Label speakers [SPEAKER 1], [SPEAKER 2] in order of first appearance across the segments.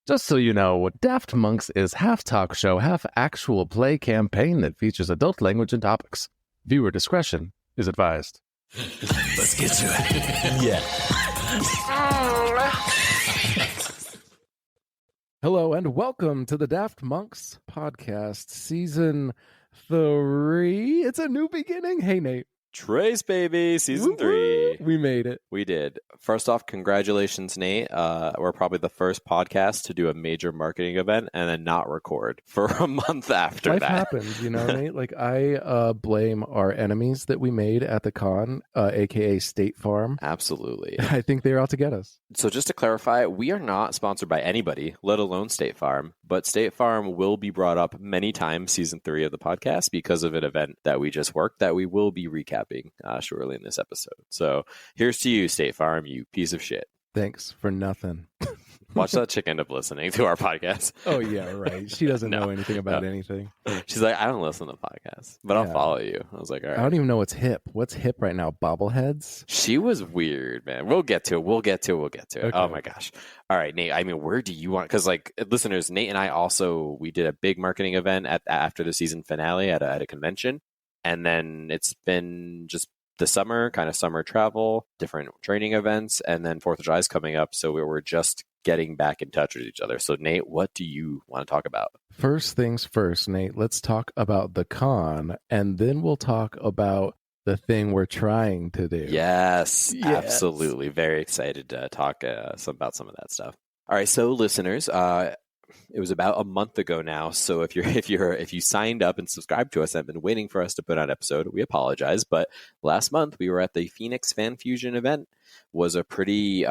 [SPEAKER 1] Just so you know, Daft Monks is half talk show, half actual play campaign that features adult language and topics. Viewer discretion is advised.
[SPEAKER 2] Let's get to it.
[SPEAKER 3] Yeah.
[SPEAKER 1] Hello and welcome to the Daft Monks podcast, season 3. It's a new beginning. Hey, Nate.
[SPEAKER 3] Trace, baby, season 3.
[SPEAKER 1] We made it.
[SPEAKER 3] We did. First off, congratulations, Nate. We're probably the first podcast to do a major marketing event and then not record for a month after
[SPEAKER 1] Life
[SPEAKER 3] that.
[SPEAKER 1] happens, you know, Nate. Like, I blame our enemies that we made at the con, aka State Farm.
[SPEAKER 3] Absolutely.
[SPEAKER 1] I think they're out to get us.
[SPEAKER 3] So just to clarify, we are not sponsored by anybody, let alone State Farm, but State Farm will be brought up many times season 3 of the podcast because of an event that we just worked that we will be recapping shortly in this episode. So here's to you, State Farm, you piece of shit.
[SPEAKER 1] Thanks for nothing.
[SPEAKER 3] Watch that chick end up listening to our podcast.
[SPEAKER 1] Oh, yeah, right. She doesn't know anything about anything.
[SPEAKER 3] She's like, I don't listen to podcasts, but I'll follow you. I was like, all right.
[SPEAKER 1] I don't even know what's hip. What's hip right now? Bobbleheads?
[SPEAKER 3] She was weird, man. We'll get to it.
[SPEAKER 1] Okay.
[SPEAKER 3] Oh, my gosh. All right, Nate. I mean, where do you want? Because, like, listeners, Nate and I we did a big marketing event after the season finale at a convention. And then it's been just the summer, kind of summer travel, different training events, and then 4th of July is coming up. So we were just getting back in touch with each other. So, Nate, what do you want to talk about?
[SPEAKER 1] First things first, Nate. Let's talk about the con, and then we'll talk about the thing we're trying to do.
[SPEAKER 3] Yes. Absolutely. Very excited to talk about some of that stuff. All right, so listeners, it was about a month ago now. So if you signed up and subscribed to us and have been waiting for us to put out an episode, we apologize. But last month we were at the Phoenix Fan Fusion event. Was a pretty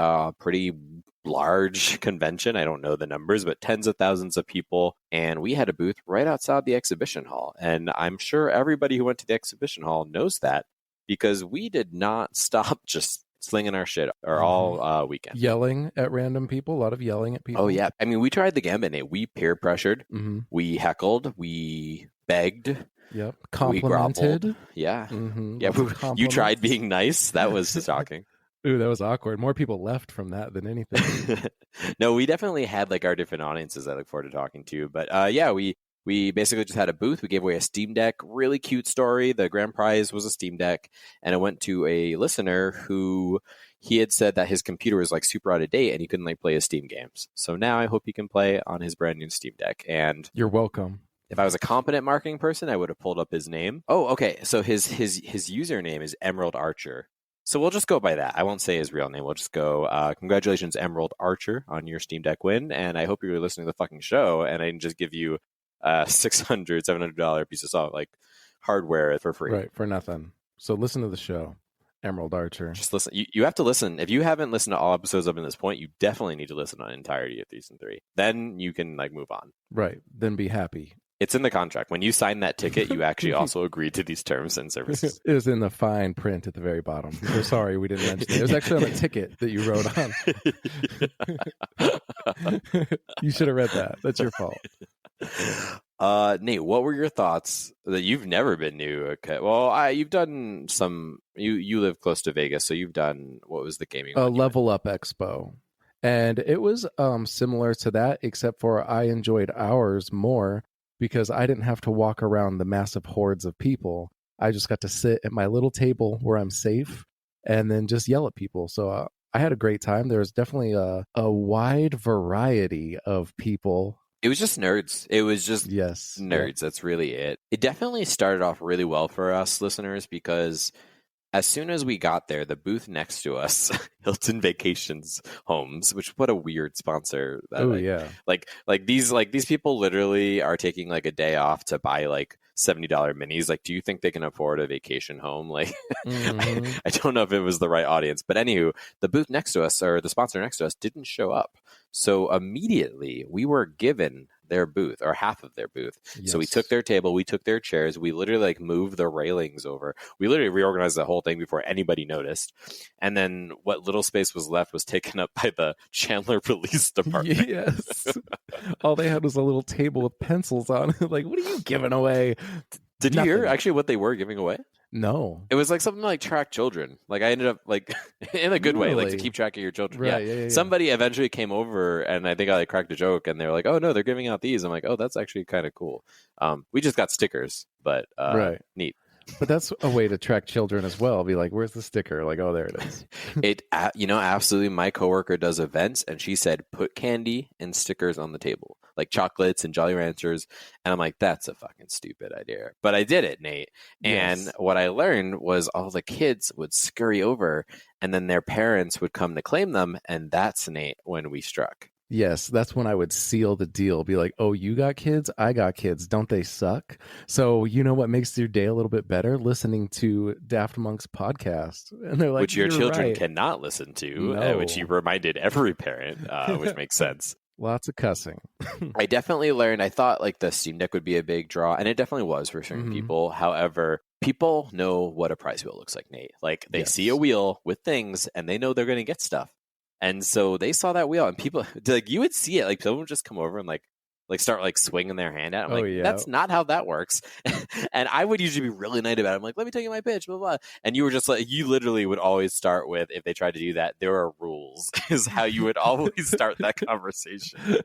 [SPEAKER 3] large convention. I don't know the numbers, but tens of thousands of people. And we had a booth right outside the exhibition hall. And I'm sure everybody who went to the exhibition hall knows that because we did not stop just slinging our shit all weekend.
[SPEAKER 1] Yelling at random people, a lot of yelling at people.
[SPEAKER 3] Oh, yeah. I mean, we tried the gambit, Nate. We peer pressured.
[SPEAKER 1] Mm-hmm.
[SPEAKER 3] We heckled. We begged.
[SPEAKER 1] Yep. Complimented.
[SPEAKER 3] Yeah.
[SPEAKER 1] Mm-hmm.
[SPEAKER 3] Yeah. You tried being nice. That was shocking.
[SPEAKER 1] Ooh, that was awkward. More people left from that than anything.
[SPEAKER 3] No, we definitely had like our different audiences I look forward to talking to. But we basically just had a booth. We gave away a Steam Deck. Really cute story. The grand prize was a Steam Deck. And it went to a listener who he had said that his computer was like super out of date and he couldn't like play his Steam games. So now I hope he can play on his brand new Steam Deck. And
[SPEAKER 1] you're welcome.
[SPEAKER 3] If I was a competent marketing person, I would have pulled up his name. Oh, okay. So his username is Emerald Archer. So we'll just go by that. I won't say his real name. We'll just go, congratulations, Emerald Archer, on your Steam Deck win. And I hope you're listening to the fucking show. And I can just give you $600, $700 piece of like hardware for free.
[SPEAKER 1] Right, for nothing. So listen to the show, Emerald Archer.
[SPEAKER 3] Just listen. You have to listen. If you haven't listened to all episodes up to this point, you definitely need to listen on entirety of season 3. Then you can like move on.
[SPEAKER 1] Right. Then be happy.
[SPEAKER 3] It's in the contract. When you sign that ticket, you actually also agreed to these terms and services.
[SPEAKER 1] It was in the fine print at the very bottom. We're sorry we didn't mention it. It was actually on the ticket that you wrote on. You should have read that. That's your fault.
[SPEAKER 3] Nate, what were your thoughts that you've never been to? Okay. Well, you've done some. You live close to Vegas, so you've done what was the gaming?
[SPEAKER 1] Level Up Expo, and it was similar to that, except for I enjoyed ours more because I didn't have to walk around the massive hordes of people. I just got to sit at my little table where I'm safe, and then just yell at people. So I had a great time. There was definitely a wide variety of people.
[SPEAKER 3] It was just nerds. It was just nerds. Yeah. That's really it. It definitely started off really well for us listeners because as soon as we got there, the booth next to us, Hilton Vacations Homes, which what a weird sponsor.
[SPEAKER 1] Oh yeah.
[SPEAKER 3] Like these people literally are taking like a day off to buy like $70 minis. Like, do you think they can afford a vacation home? Like, I don't know if it was the right audience, but anywho, the booth next to us or the sponsor next to us didn't show up. So immediately we were given their booth or half of their booth. Yes. So we took their table, we took their chairs, we literally like moved the railings over. We literally reorganized the whole thing before anybody noticed. And then what little space was left was taken up by the Chandler Police Department.
[SPEAKER 1] Yes. All they had was a little table with pencils on it. Like, what are you giving away?
[SPEAKER 3] Did you hear actually what they were giving away?
[SPEAKER 1] No.
[SPEAKER 3] It was like something like track children. Like I ended up like in a good way, like to
[SPEAKER 1] Really?
[SPEAKER 3] keep track of your children.
[SPEAKER 1] Right,
[SPEAKER 3] Yeah.
[SPEAKER 1] yeah.
[SPEAKER 3] Somebody eventually came over and I think I like cracked a joke and they were like, "Oh no, they're giving out these." I'm like, "Oh, that's actually kind of cool." We just got stickers, but
[SPEAKER 1] Right.
[SPEAKER 3] neat.
[SPEAKER 1] But that's a way to track children as well. Be like, where's the sticker? Like, oh, there it is.
[SPEAKER 3] Absolutely. My coworker does events, and she said put candy and stickers on the table, like chocolates and Jolly Ranchers. And I'm like, that's a fucking stupid idea. But I did it, Nate. And
[SPEAKER 1] Yes.
[SPEAKER 3] what I learned was all the kids would scurry over, and then their parents would come to claim them, and that's, Nate, when we struck.
[SPEAKER 1] Yes, that's when I would seal the deal. Be like, oh, you got kids? I got kids. Don't they suck? So you know what makes your day a little bit better? Listening to Daft Monks podcast. And they're like,
[SPEAKER 3] which your children
[SPEAKER 1] right.
[SPEAKER 3] cannot listen to,
[SPEAKER 1] No.
[SPEAKER 3] which you reminded every parent, which makes sense.
[SPEAKER 1] Lots of cussing.
[SPEAKER 3] I definitely learned, I thought like the Steam Deck would be a big draw, and it definitely was for certain people. However, people know what a prize wheel looks like, Nate. Like they see a wheel with things and they know they're going to get stuff. And so they saw that wheel and people like you would see it, like someone would just come over and like start like swinging their hand at it. I'm like, that's not how that works. And I would usually be really nice about it. I'm like, let me tell you my pitch, blah, blah. And you were just like, you literally would always start with, if they tried to do that, there are rules, is how you would always start that conversation.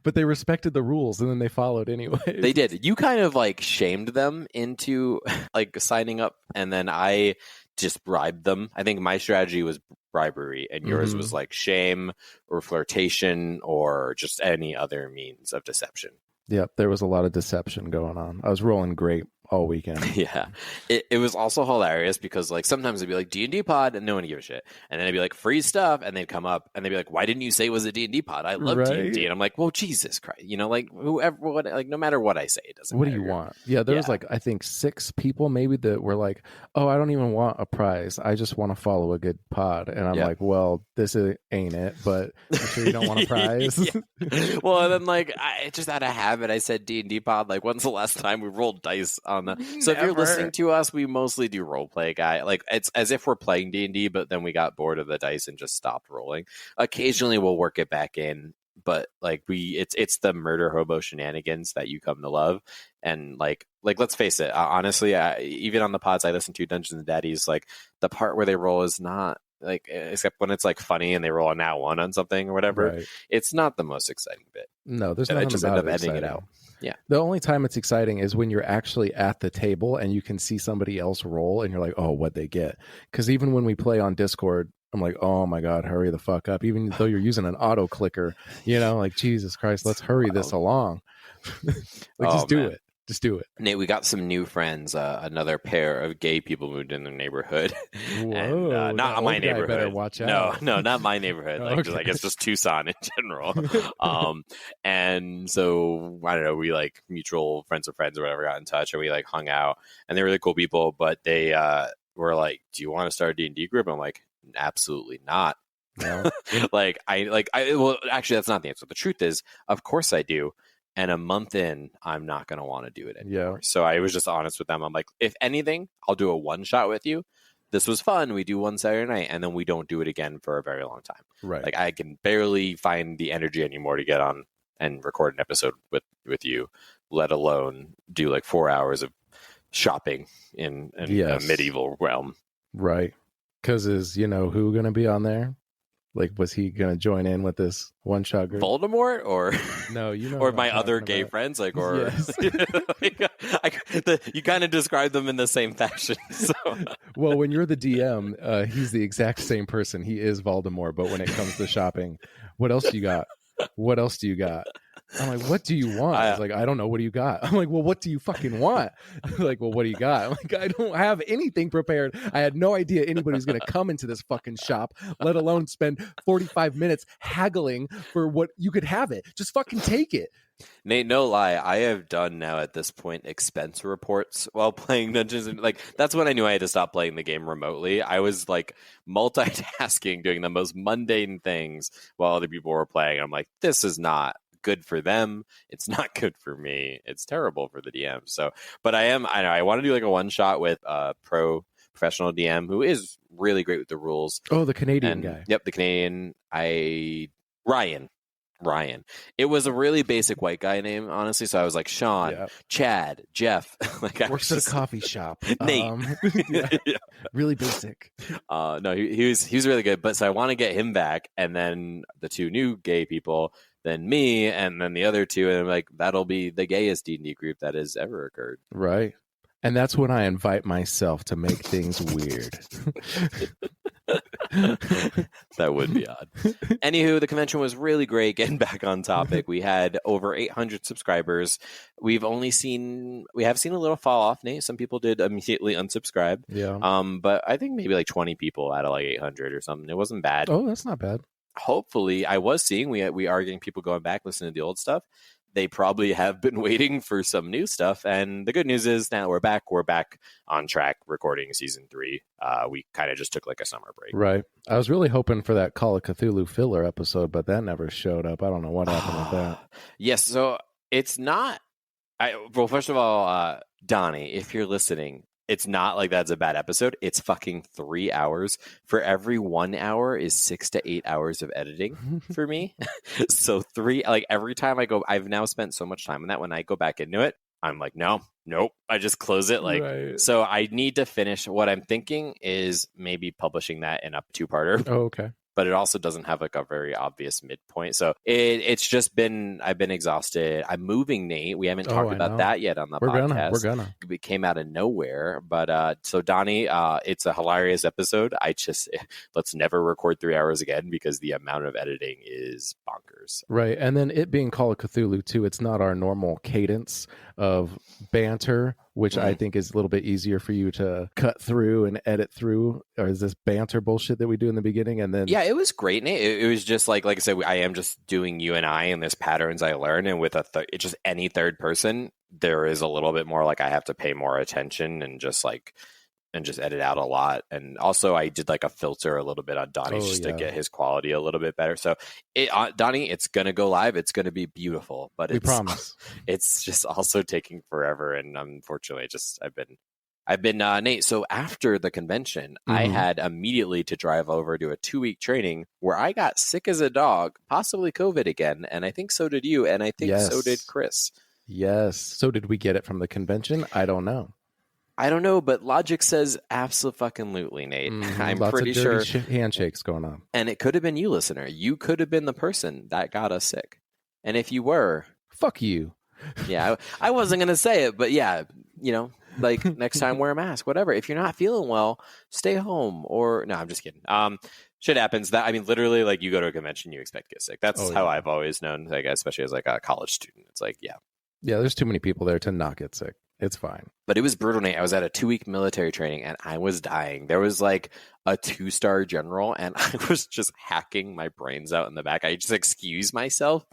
[SPEAKER 1] But they respected the rules and then they followed anyway.
[SPEAKER 3] They did. You kind of like shamed them into like signing up, and then I just bribed them. I think my strategy was bribery, and yours was like shame or flirtation or just any other means of deception.
[SPEAKER 1] Yep, there was a lot of deception going on. I was rolling great all weekend.
[SPEAKER 3] Yeah. It was also hilarious because like sometimes it'd be like D&D pod and no one would give a shit. And then it'd be like free stuff and they'd come up and they'd be like, why didn't you say it was a D&D pod? I love D&D. And I'm like, well, Jesus Christ. You know, like whoever, like no matter what I say, it doesn't
[SPEAKER 1] What
[SPEAKER 3] matter.
[SPEAKER 1] do you want? Yeah, there was like, I think 6 people maybe that were like, oh, I don't even want a prize. I just want to follow a good pod. And I'm like, well, this ain't it, but I'm sure you don't want a prize.
[SPEAKER 3] Well, and then like, I just out of habit, I said D&D pod. Like, when's the last time we rolled dice on the... So if you're listening to us, we mostly do role play, guy. Like it's as if we're playing D&D, but then we got bored of the dice and just stopped rolling. Occasionally we'll work it back in, but like it's the murder hobo shenanigans that you come to love. And like let's face it, honestly, even on the pods I listen to, Dungeons and Daddies, like the part where they roll is not like, except when it's like funny and they roll a nat 1 on something or whatever. Right. It's not the most exciting bit.
[SPEAKER 1] No, there's
[SPEAKER 3] nothing
[SPEAKER 1] I just
[SPEAKER 3] about
[SPEAKER 1] end up
[SPEAKER 3] editing it out. Yeah.
[SPEAKER 1] The only time it's exciting is when you're actually at the table and you can see somebody else roll and you're like, oh, what'd they get? Because even when we play on Discord, I'm like, oh my God, hurry the fuck up. Even though you're using an auto clicker, you know, like, Jesus Christ, let's hurry this along. Just do it. Just do it.
[SPEAKER 3] Nate, we got some new friends. Another pair of gay people moved in their neighborhood.
[SPEAKER 1] Whoa,
[SPEAKER 3] and, not my neighborhood.
[SPEAKER 1] Better watch out.
[SPEAKER 3] No, not my neighborhood. Like, just, I guess just Tucson in general. And so, I don't know, we like mutual friends of friends or whatever got in touch and we like hung out. And they're really cool people, but they were like, do you want to start a D&D group? I'm like, absolutely not. No. Well, actually, that's not the answer. The truth is, of course I do. And a month in, I'm not going to want to do it anymore. Yeah. So I was just honest with them. I'm like, if anything, I'll do a one shot with you. This was fun. We do one Saturday night, and then we don't do it again for a very long time.
[SPEAKER 1] Right.
[SPEAKER 3] Like I can barely find the energy anymore to get on and record an episode with you, let alone do like 4 hours of shopping in a medieval realm.
[SPEAKER 1] Right. Because is, who going to be on there? Like, was he going to join in with this one-shot group?
[SPEAKER 3] Voldemort or
[SPEAKER 1] no,
[SPEAKER 3] or my other gay friends, like, or yes. You kind of describe them in the same fashion. So.
[SPEAKER 1] Well, when you're the DM, he's the exact same person. He is Voldemort, but when it comes to shopping, what else you got? What else do you got? I'm like, what do you want? I was like, I don't know. What do you got? I'm like, well, what do you fucking want? Like, well, what do you got? I'm like, I don't have anything prepared. I had no idea anybody was going to come into this fucking shop, let alone spend 45 minutes haggling for what you could have it. Just fucking take it.
[SPEAKER 3] Nate, no lie, I have done now at this point expense reports while playing Dungeons and like that's when I knew I had to stop playing the game remotely. I was like multitasking, doing the most mundane things while other people were playing. I'm like, this is not good for them. It's not good for me. It's terrible for the DM. So, but I want to do like a one shot with a professional DM who is really great with the rules.
[SPEAKER 1] Oh, the Canadian guy.
[SPEAKER 3] Yep, the Canadian. Ryan. Ryan. It was a really basic white guy name, honestly. So I was like Sean, Chad, Jeff. Like I
[SPEAKER 1] works at a coffee shop.
[SPEAKER 3] Nate.
[SPEAKER 1] Yeah. Really basic.
[SPEAKER 3] No, he was really good. But so I want to get him back, and then the two new gay people, then me, and then the other two, and I'm like, that'll be the gayest D&D group that has ever occurred.
[SPEAKER 1] Right. And that's when I invite myself to make things weird.
[SPEAKER 3] That would be odd. Anywho, the convention was really great. Getting back on topic, we had over 800 subscribers. We have seen a little fall off, Nate. Some people did immediately unsubscribe.
[SPEAKER 1] Yeah.
[SPEAKER 3] But I think maybe like 20 people out of like 800 or something. It wasn't bad.
[SPEAKER 1] Oh, that's not bad.
[SPEAKER 3] Hopefully, I was seeing we are getting people going back listening to the old stuff. They probably have been waiting for some new stuff. And the good news is now we're back. We're back on track recording season 3. We kind of just took like a summer break.
[SPEAKER 1] Right. I was really hoping for that Call of Cthulhu filler episode, but that never showed up. I don't know what happened with that.
[SPEAKER 3] Yes. So it's not. Well, first of all, Donnie, if you're listening, it's not like that's a bad episode. It's fucking 3 hours. For every 1 hour is 6 to 8 hours of editing for me. So every time I go, I've now spent so much time on that. When I go back into it, I'm like, nope. I just close it. Right. So I need to finish. What I'm thinking is maybe publishing that in a 2-parter.
[SPEAKER 1] Oh, okay.
[SPEAKER 3] But it also doesn't have like a very obvious midpoint. So it's just been, I've been exhausted. I'm moving, Nate. We haven't talked about that yet on the podcast.
[SPEAKER 1] We're gonna.
[SPEAKER 3] It came out of nowhere. But so Donnie, it's a hilarious episode. Let's never record 3 hours again because the amount of editing is bonkers.
[SPEAKER 1] Right. And then it being Call of Cthulhu too, it's not our normal cadence of banter, which I think is a little bit easier for you to cut through and edit through. Or is this banter bullshit that we do in the beginning? And then
[SPEAKER 3] it was great, Nate. It was just like I said, I am just doing you and I, and there's patterns I learn. And with it's just any third person, there is a little bit more like I have to pay more attention and just edit out a lot. And also I did like a filter a little bit on Donnie to get his quality a little bit better. So Donnie, it's going to go live. It's going to be beautiful, but
[SPEAKER 1] we promise.
[SPEAKER 3] It's just also taking forever. And unfortunately I've been Nate. So after the convention, I had immediately to drive over to a 2-week training where I got sick as a dog, possibly COVID again. And I think so did you. And I think so did Chris.
[SPEAKER 1] Yes. So did we get it from the convention? I don't know.
[SPEAKER 3] But logic says absolutely, Nate. I'm
[SPEAKER 1] Lots
[SPEAKER 3] pretty
[SPEAKER 1] of dirty
[SPEAKER 3] sure
[SPEAKER 1] handshakes going on.
[SPEAKER 3] And it could have been you, listener. You could have been the person that got us sick. And if you were,
[SPEAKER 1] fuck you.
[SPEAKER 3] Yeah, I wasn't going to say it, but yeah, like next time wear a mask, whatever. If you're not feeling well, stay home or no, I'm just kidding. Shit happens. Literally, like you go to a convention, you expect to get sick. That's how I've always known, like, especially as like a college student. It's like, yeah,
[SPEAKER 1] there's too many people there to not get sick. It's fine.
[SPEAKER 3] But it was brutal, Nate. I was at a 2-week military training and I was dying. There was like a 2-star general and I was just hacking my brains out in the back. I just excused myself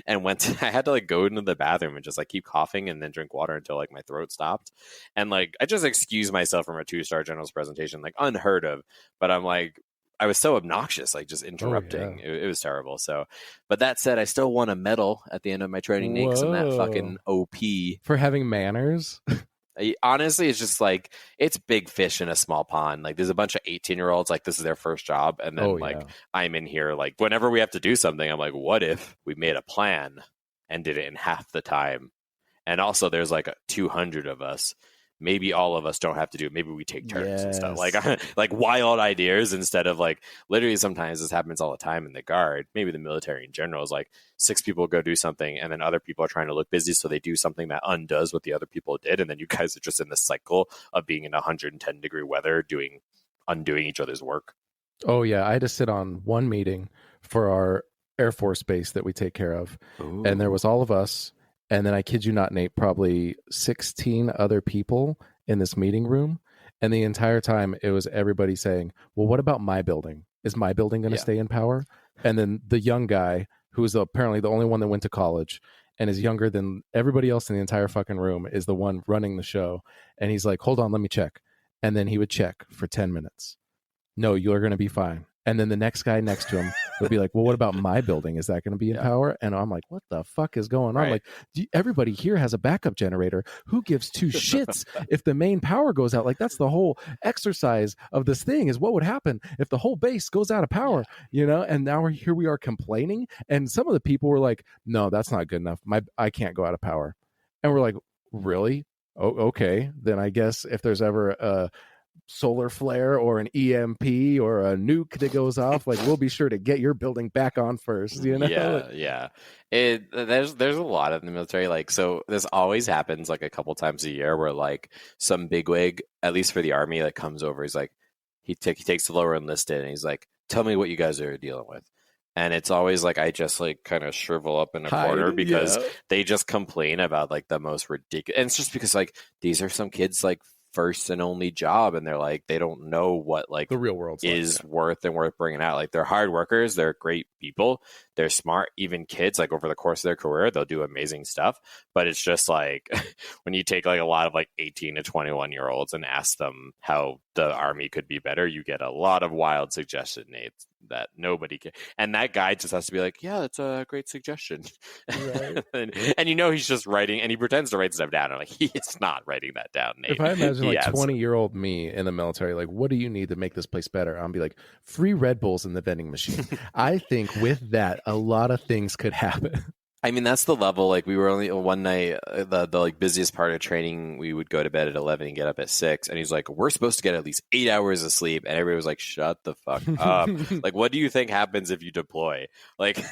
[SPEAKER 3] and I had to like go into the bathroom and just like keep coughing and then drink water until like my throat stopped. And like, I just excused myself from a 2-star general's presentation, like unheard of. But I'm like, I was so obnoxious, like just interrupting. It was terrible. So, but that said, I still won a medal at the end of my training, Nate, because I'm that fucking OP.
[SPEAKER 1] For having manners?
[SPEAKER 3] Honestly, it's just like, it's big fish in a small pond. Like there's a bunch of 18-year-olds, like this is their first job. And then I'm in here, like whenever we have to do something, I'm like, what if we made a plan and did it in half the time? And also there's like 200 of us. Maybe all of us don't have to do it. Maybe we take turns and stuff. Like wild ideas instead of like, literally sometimes this happens all the time in the Guard. Maybe the military in general is like 6 people go do something and then other people are trying to look busy. So they do something that undoes what the other people did. And then you guys are just in the cycle of being in 110-degree weather, undoing each other's work.
[SPEAKER 1] Oh yeah. I had to sit on one meeting for our Air Force base that we take care of. Ooh. And there was all of us. And then I kid you not, Nate, probably 16 other people in this meeting room. And the entire time it was everybody saying, well, what about my building? Is my building going to stay in power? And then the young guy, who is apparently the only one that went to college and is younger than everybody else in the entire fucking room, is the one running the show. And he's like, hold on, let me check. And then he would check for 10 minutes. No, you're going to be fine. And then the next guy next to him would be like, well, what about my building? Is that going to be in power? And I'm like, what the fuck is going on? Like, everybody here has a backup generator. Who gives two shits if the main power goes out? Like, that's the whole exercise of this thing, is what would happen if the whole base goes out of power, you know? And now here we are complaining. And some of the people were like, no, that's not good enough. I can't go out of power. And we're like, really? Oh, okay. Then I guess if there's ever a solar flare or an EMP or a nuke that goes off, like, we'll be sure to get your building back on first, you know?
[SPEAKER 3] There's a lot in the military, like, so this always happens like a couple times a year where like some bigwig, at least for the Army, like comes over. He's like, he takes the lower enlisted and he's like, tell me what you guys are dealing with. And it's always like I just like kind of shrivel up in a corner because they just complain about like the most ridiculous. And it's just because like these are some kids like first and only job, and they're like, they don't know what like
[SPEAKER 1] the real world
[SPEAKER 3] is worth bringing out. Like, they're hard workers, they're great people, they're smart, even kids, like over the course of their career they'll do amazing stuff. But it's just like when you take like a lot of like 18 to 21 year olds and ask them how the Army could be better, you get a lot of wild suggestions, Nate, that nobody can. And that guy just has to be like, yeah, that's a great suggestion. Right. and you know he's just writing, and he pretends to write stuff down. I'm like, he is not writing that down, Nate.
[SPEAKER 1] If I imagine like 20-year-old me in the military, like, what do you need to make this place better? I'll be like, free Red Bulls in the vending machine. I think with that, a lot of things could happen.
[SPEAKER 3] I mean, that's the level. Like, we were only one night, the like busiest part of training, we would go to bed at 11 and get up at 6. And he's like, we're supposed to get at least 8 hours of sleep. And everybody was like, shut the fuck up. Like, what do you think happens if you deploy? Like,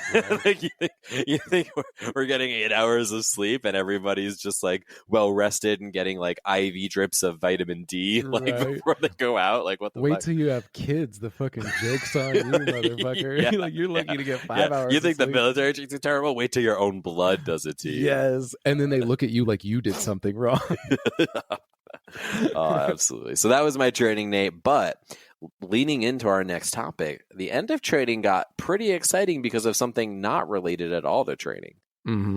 [SPEAKER 3] like you think we're getting 8 hours of sleep and everybody's just like well rested and getting like IV drips of vitamin D like before they go out? Like, what the
[SPEAKER 1] Wait
[SPEAKER 3] fuck?
[SPEAKER 1] till you have kids. The fucking joke's on you, motherfucker. Like, you're lucky to get 5 hours.
[SPEAKER 3] You think the military treats you terrible? Wait till your own blood does it to you.
[SPEAKER 1] Yes. And then they look at you like you did something wrong.
[SPEAKER 3] Oh, absolutely. So that was my training, Nate. But leaning into our next topic, the end of training got pretty exciting because of something not related at all to training.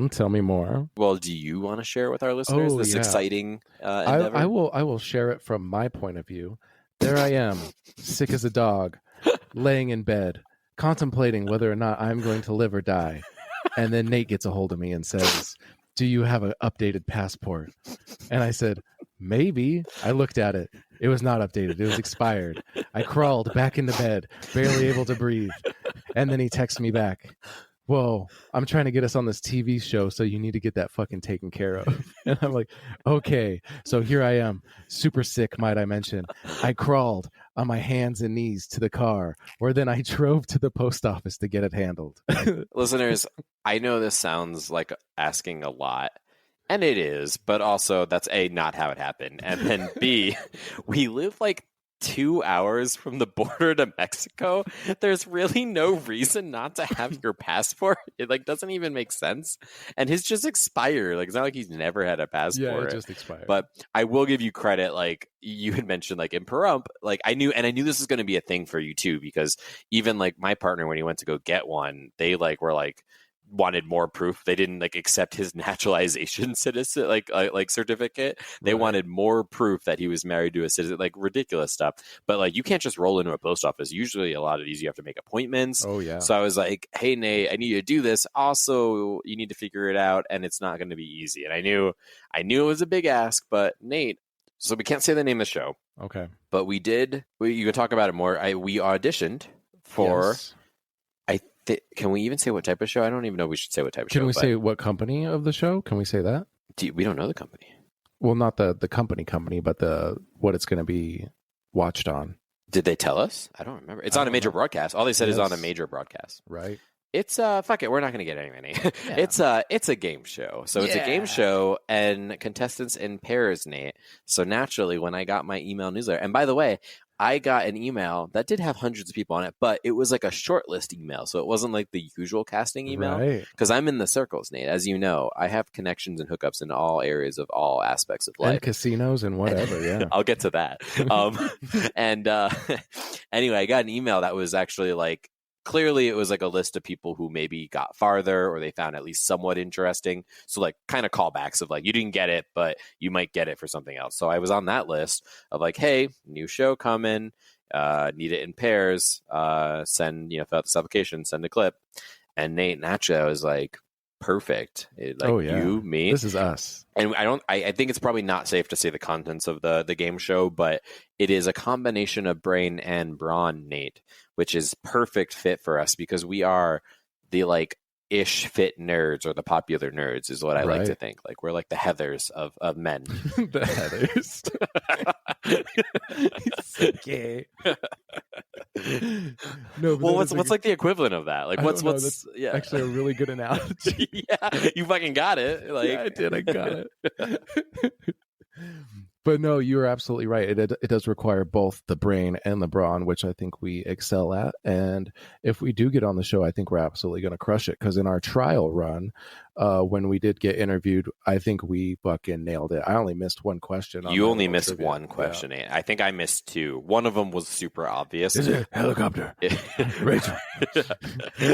[SPEAKER 1] Tell me more.
[SPEAKER 3] Well, do you want to share with our listeners this exciting endeavor?
[SPEAKER 1] I will share it from my point of view. There I am, sick as a dog, laying in bed, contemplating whether or not I'm going to live or die. And then Nate gets a hold of me and says, do you have an updated passport? And I said, maybe. I looked at it. It was not updated. It was expired. I crawled back into bed, barely able to breathe. And then he texts me back, whoa, I'm trying to get us on this TV show, so you need to get that fucking taken care of. And I'm like, okay. So here I am, super sick, might I mention. I crawled on my hands and knees to the car, where then I drove to the post office to get it handled.
[SPEAKER 3] Listeners, I know this sounds like asking a lot, and it is, but also that's A, not how it happened. And then B, we live like 2 hours from the border to Mexico. There's really no reason not to have your passport. It like doesn't even make sense. And his just expired. Like, it's not like he's never had a passport.
[SPEAKER 1] Yeah, it just expired.
[SPEAKER 3] But I will give you credit. Like, you had mentioned like in Pahrump, like I knew this was going to be a thing for you too, because even like my partner, when he went to go get one, they like were like wanted more proof. They didn't like accept his naturalization citizen like certificate. They wanted more proof that he was married to a citizen, like ridiculous stuff. But like, you can't just roll into a post office. Usually a lot of these you have to make appointments.
[SPEAKER 1] Oh yeah.
[SPEAKER 3] So I was like, hey Nate, I need you to do this. Also, you need to figure it out, and it's not going to be easy. And I knew it was a big ask, but Nate, so we can't say the name of the show.
[SPEAKER 1] Okay.
[SPEAKER 3] But we did. You can talk about it more. We auditioned for.
[SPEAKER 1] Yes.
[SPEAKER 3] Can we even say what type of show? I don't even know if we should say what type of show.
[SPEAKER 1] Can we say what company of the show? Can we say that?
[SPEAKER 3] We don't know the company.
[SPEAKER 1] Well, not the company, but what it's going to be watched on.
[SPEAKER 3] Did they tell us? I don't remember. It's on a major broadcast. All they said is on a major broadcast.
[SPEAKER 1] Right.
[SPEAKER 3] It's fuck it. We're not going to get any money. Yeah. It's a game show. So it's a game show, and contestants in pairs, Nate. So naturally, when I got my email newsletter, and by the way, I got an email that did have hundreds of people on it, but it was like a shortlist email. So it wasn't like the usual casting email. Because I'm in the circles, Nate. As you know, I have connections and hookups in all areas of all aspects of life.
[SPEAKER 1] And casinos and whatever, yeah.
[SPEAKER 3] I'll get to that. And anyway, I got an email that was actually like, clearly it was like a list of people who maybe got farther or they found at least somewhat interesting. So like kind of callbacks of like, you didn't get it, but you might get it for something else. So I was on that list of like, hey, new show coming. need it in pairs, send, fill out this application, send a clip. And Nate, naturally, I was like, perfect. You, me.
[SPEAKER 1] This is us.
[SPEAKER 3] And I think it's probably not safe to say the contents of the game show, but it is a combination of brain and brawn, Nate, which is perfect fit for us because we are the ish fit nerds, or the popular nerds is what I like to think. Like we're like the Heathers of men.
[SPEAKER 1] The Heathers. He's so gay. No,
[SPEAKER 3] well, what's like the equivalent of that? Like what's
[SPEAKER 1] that's
[SPEAKER 3] yeah,
[SPEAKER 1] actually a really good analogy.
[SPEAKER 3] Yeah, you fucking got it. Like
[SPEAKER 1] yeah, I did. I got it. But no, you're absolutely right. It does require both the brain and the brawn, which I think we excel at. And if we do get on the show, I think we're absolutely going to crush it. Because in our trial run, when we did get interviewed, I think we fucking nailed it. I only missed one question.
[SPEAKER 3] You only missed one question. Yeah. I think I missed two. One of them was super obvious.
[SPEAKER 1] Is it helicopter? Rachel.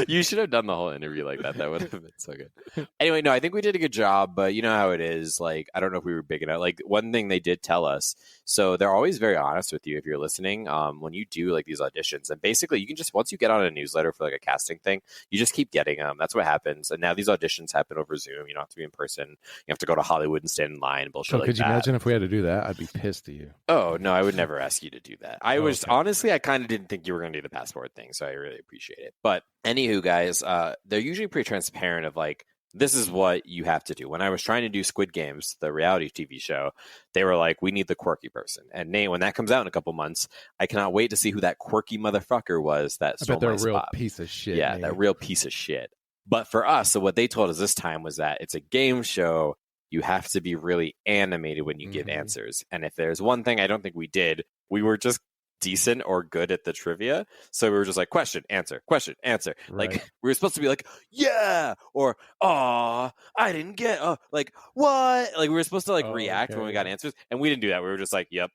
[SPEAKER 3] You should have done the whole interview like that. That would have been so good. Anyway, no, I think we did a good job. But you know how it is. Like, I don't know if we were big enough. Like, one thing they did tell us, so they're always very honest with you if you're listening, when you do like these auditions, and basically you can just, once you get on a newsletter for like a casting thing, you just keep getting them. That's what happens. And now these auditions happen over Zoom. You don't have to be in person. You have to go to Hollywood and stand in line and bullshit.
[SPEAKER 1] Could you imagine if we had to do that? I'd be pissed at you.
[SPEAKER 3] Oh no, I would never ask you to do that. Honestly, I kind of didn't think you were going to do the passport thing, so I really appreciate it. But anywho, guys, they're usually pretty transparent of like, this is what you have to do. When I was trying to do Squid Games, the reality TV show, they were like, we need the quirky person. And Nate, when that comes out in a couple months, I cannot wait to see who that quirky motherfucker was that stole my spot.
[SPEAKER 1] Real piece of shit.
[SPEAKER 3] Yeah,
[SPEAKER 1] Nate.
[SPEAKER 3] that real piece of shit. But for us, so what they told us this time was that it's a game show. You have to be really animated when you give answers. And if there's one thing I don't think we did, we were just decent or good at the trivia. So we were just like, question, answer, question, answer.
[SPEAKER 1] Right.
[SPEAKER 3] Like we were supposed to be like, yeah, or aw, I didn't get like what? Like we were supposed to like react when we got answers, and we didn't do that. We were just like, yep.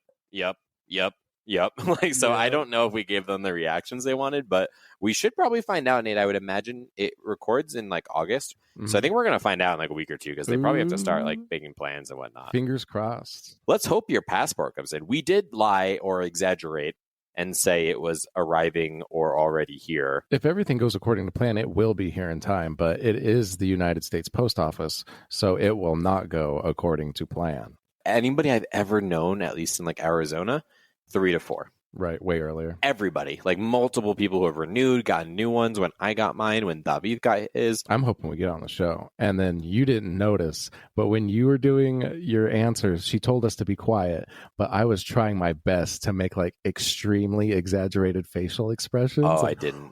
[SPEAKER 3] Like, so I don't know if we gave them the reactions they wanted, but we should probably find out, Nate. I would imagine it records in like August. So I think we're going to find out in like a week or two, because they probably have to start like making plans and whatnot.
[SPEAKER 1] Fingers crossed.
[SPEAKER 3] Let's hope your passport comes in. We did lie or exaggerate and say it was arriving or already here.
[SPEAKER 1] If everything goes according to plan, it will be here in time, but it is the United States Post Office, so it will not go according to plan.
[SPEAKER 3] Anybody I've ever known, at least in like Arizona, 3 to 4.
[SPEAKER 1] Right, way earlier.
[SPEAKER 3] Everybody, like multiple people who have renewed, gotten new ones. When I got mine, when David got his.
[SPEAKER 1] I'm hoping we get on the show. And then you didn't notice, but when you were doing your answers, she told us to be quiet, but I was trying my best to make like extremely exaggerated facial expressions.
[SPEAKER 3] Oh,
[SPEAKER 1] like,
[SPEAKER 3] I didn't.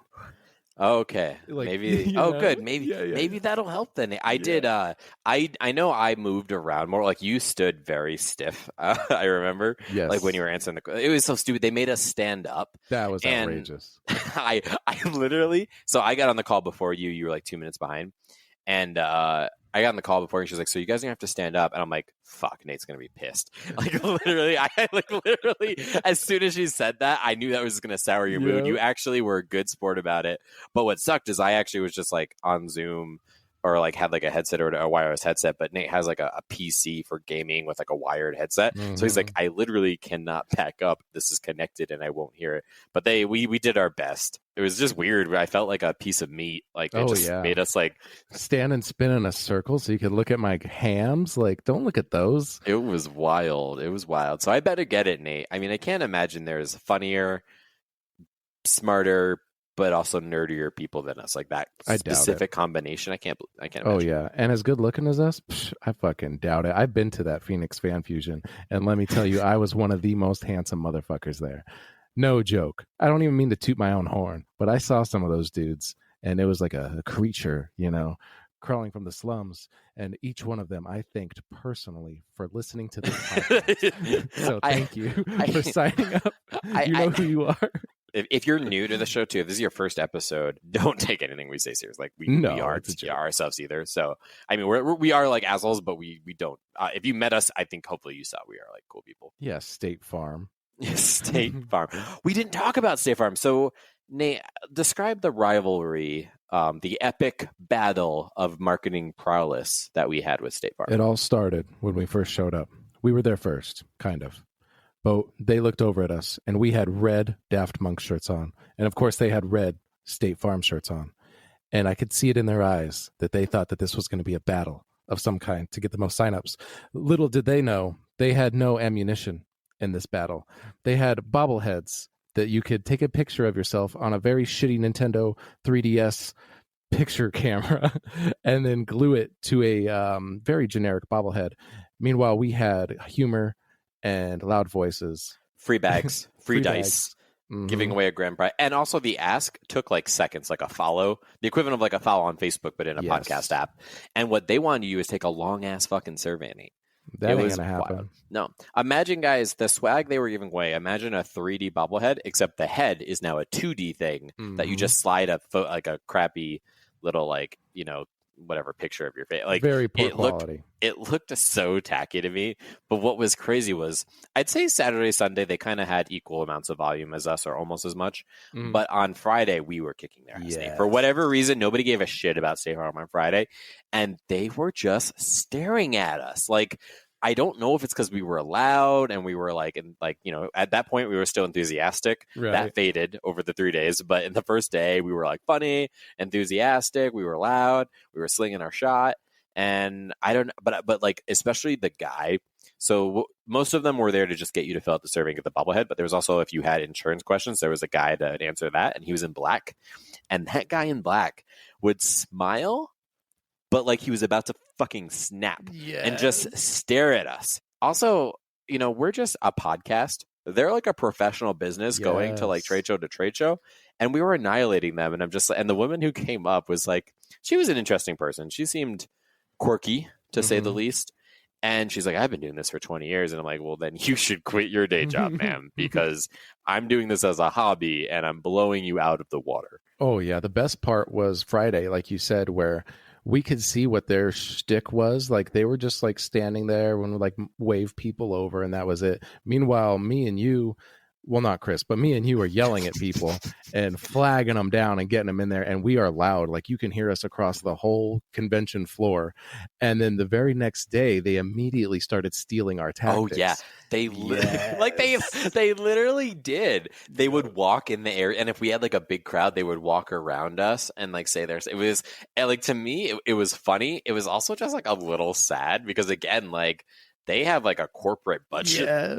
[SPEAKER 3] Okay,
[SPEAKER 1] like,
[SPEAKER 3] maybe. Good. Maybe that'll help then. I did. I know I moved around more. Like you stood very stiff. I remember.
[SPEAKER 1] Yes.
[SPEAKER 3] Like when you were answering it was so stupid. They made us stand up.
[SPEAKER 1] That was outrageous.
[SPEAKER 3] I literally. So I got on the call before you. You were like 2 minutes behind, and I got on the call before, and she's like, "So you guys are gonna have to stand up," and I'm like, "Fuck, Nate's gonna be pissed." Like literally, as soon as she said that, I knew that was gonna sour your mood. You actually were a good sport about it, but what sucked is I actually was just like on Zoom, or like had like a headset or a wireless headset, but Nate has like a PC for gaming with like a wired headset. So he's like, I literally cannot back up. This is connected and I won't hear it. But we did our best. It was just weird. I felt like a piece of meat. Like they made us like
[SPEAKER 1] stand and spin in a circle so you could look at my hams. Like, don't look at those.
[SPEAKER 3] It was wild. So I better get it, Nate. I mean, I can't imagine there's funnier, smarter, but also nerdier people than us. Like that specific combination. I can't imagine.
[SPEAKER 1] Oh yeah, and as good looking as us, I fucking doubt it. I've been to that Phoenix Fan Fusion, and let me tell you, I was one of the most handsome motherfuckers there. No joke. I don't even mean to toot my own horn, but I saw some of those dudes, and it was like a creature, crawling from the slums, and each one of them I thanked personally for listening to this podcast. So thank you for signing up. You know who you are.
[SPEAKER 3] If you're new to the show too, if this is your first episode, don't take anything we say seriously. Like we aren't ourselves either. So I mean, we are like assholes, but we don't. If you met us, I think hopefully you saw we are like cool people.
[SPEAKER 1] Yeah, State Farm.
[SPEAKER 3] State Farm. We didn't talk about State Farm. So Nate, describe the rivalry, the epic battle of marketing prowess that we had with State Farm.
[SPEAKER 1] It all started when we first showed up. We were there first, kind of. But they looked over at us, and we had red Daft Monks shirts on. And of course, they had red State Farm shirts on. And I could see it in their eyes that they thought that this was going to be a battle of some kind to get the most signups. Little did they know, they had no ammunition in this battle. They had bobbleheads that you could take a picture of yourself on a very shitty Nintendo 3DS picture camera and then glue it to a very generic bobblehead. Meanwhile, we had humor and loud voices,
[SPEAKER 3] free bags, free dice,
[SPEAKER 1] mm-hmm.
[SPEAKER 3] giving away a grand prize. And also the ask took like seconds, like a follow, the equivalent of like a follow on Facebook, but in a podcast app. And what they wanted you is take a long ass fucking survey, Nate.
[SPEAKER 1] That ain't gonna happen.
[SPEAKER 3] Wild. No. Imagine, guys, the swag they were giving away. Imagine a 3D bobblehead, except the head is now a 2D thing that you just slide like a crappy little, like, you know, whatever picture of your face. Like,
[SPEAKER 1] very poor quality.
[SPEAKER 3] It looked so tacky to me. But what was crazy was, I'd say Saturday, Sunday, they kind of had equal amounts of volume as us, or almost as much. But on Friday, we were kicking their ass. For whatever reason, nobody gave a shit about State Farm on Friday. And they were just staring at us. Like, I don't know if it's because we were loud and we were like, and like, you know, at that point we were still enthusiastic. Right. That faded over the 3 days. But in the first day, we were like funny, enthusiastic. We were loud. We were slinging our shot. And I don't, but like, especially the guy. So most of them were there to just get you to fill out the survey and get the bobblehead. But there was also, if you had insurance questions, there was a guy that answered that, and he was in black. And that guy in black would smile, but like he was about to fucking snap and just stare at us. Also, you know, we're just a podcast. They're like a professional business going to like trade show, and we were annihilating them. And I'm just, and the woman who came up was like, she was an interesting person. She seemed quirky, to say the least. And she's like, I've been doing this for 20 years. And I'm like, well, then you should quit your day job, ma'am, because I'm doing this as a hobby and I'm blowing you out of the water.
[SPEAKER 1] Oh, yeah. The best part was Friday, like you said, where we could see what their shtick was. Like, they were just like standing there when we like wave people over, and that was it. Meanwhile, me and you, well, not Chris, but me and you are yelling at people and flagging them down and getting them in there. And we are loud. Like, you can hear us across the whole convention floor. And then the very next day, they immediately started stealing our tactics.
[SPEAKER 3] Oh, yeah. They like they literally did. They would walk in the area, and if we had like a big crowd, they would walk around us and like say there's. It was, and like, to me, it was funny. It was also just like a little sad because, again, like, they have like a corporate budget. Yes.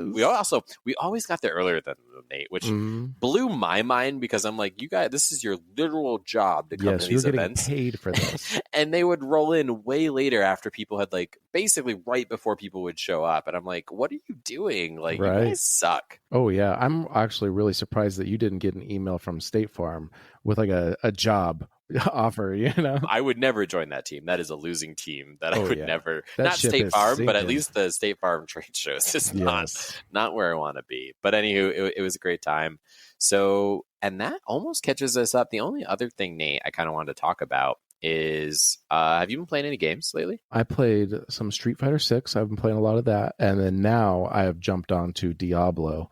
[SPEAKER 3] We always got there earlier than Nate, which blew my mind because I'm like, you guys, this is your literal job to come to these events.
[SPEAKER 1] Paid for this.
[SPEAKER 3] And they would roll in way later after people had like basically right before people would show up. And I'm like, what are you doing? Like, you guys suck.
[SPEAKER 1] Oh yeah. I'm actually really surprised that you didn't get an email from State Farm with like a job offer, you know.
[SPEAKER 3] I would never join that team. That is a losing team that I would never. That not State Farm, sinking. But at least the State Farm trade shows is not where I want to be. But anywho, it was a great time. So, and that almost catches us up. The only other thing, Nate, I kind of wanted to talk about is, have you been playing any games lately?
[SPEAKER 1] I played some Street Fighter 6. I've been playing a lot of that, and then now I have jumped on to Diablo.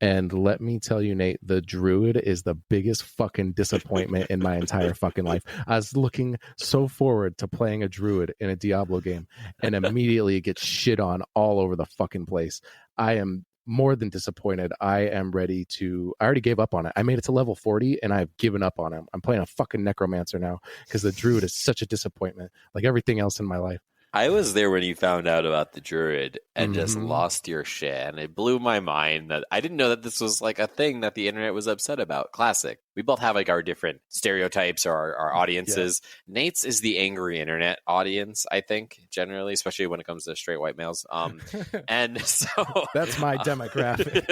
[SPEAKER 1] And let me tell you, Nate, the druid is the biggest fucking disappointment in my entire fucking life. I was looking so forward to playing a druid in a Diablo game, and immediately it gets shit on all over the fucking place. I am more than disappointed. I am ready to... I already gave up on it. I made it to level 40, and I've given up on it. I'm playing a fucking necromancer now, because the druid is such a disappointment, like everything else in my life.
[SPEAKER 3] I was there when you found out about the druid and just lost your shit. And it blew my mind that I didn't know that this was like a thing that the internet was upset about. Classic. We both have like our different stereotypes or our audiences. Yeah. Nate's is the angry internet audience, I think, generally, especially when it comes to straight white males. And so
[SPEAKER 1] that's my demographic.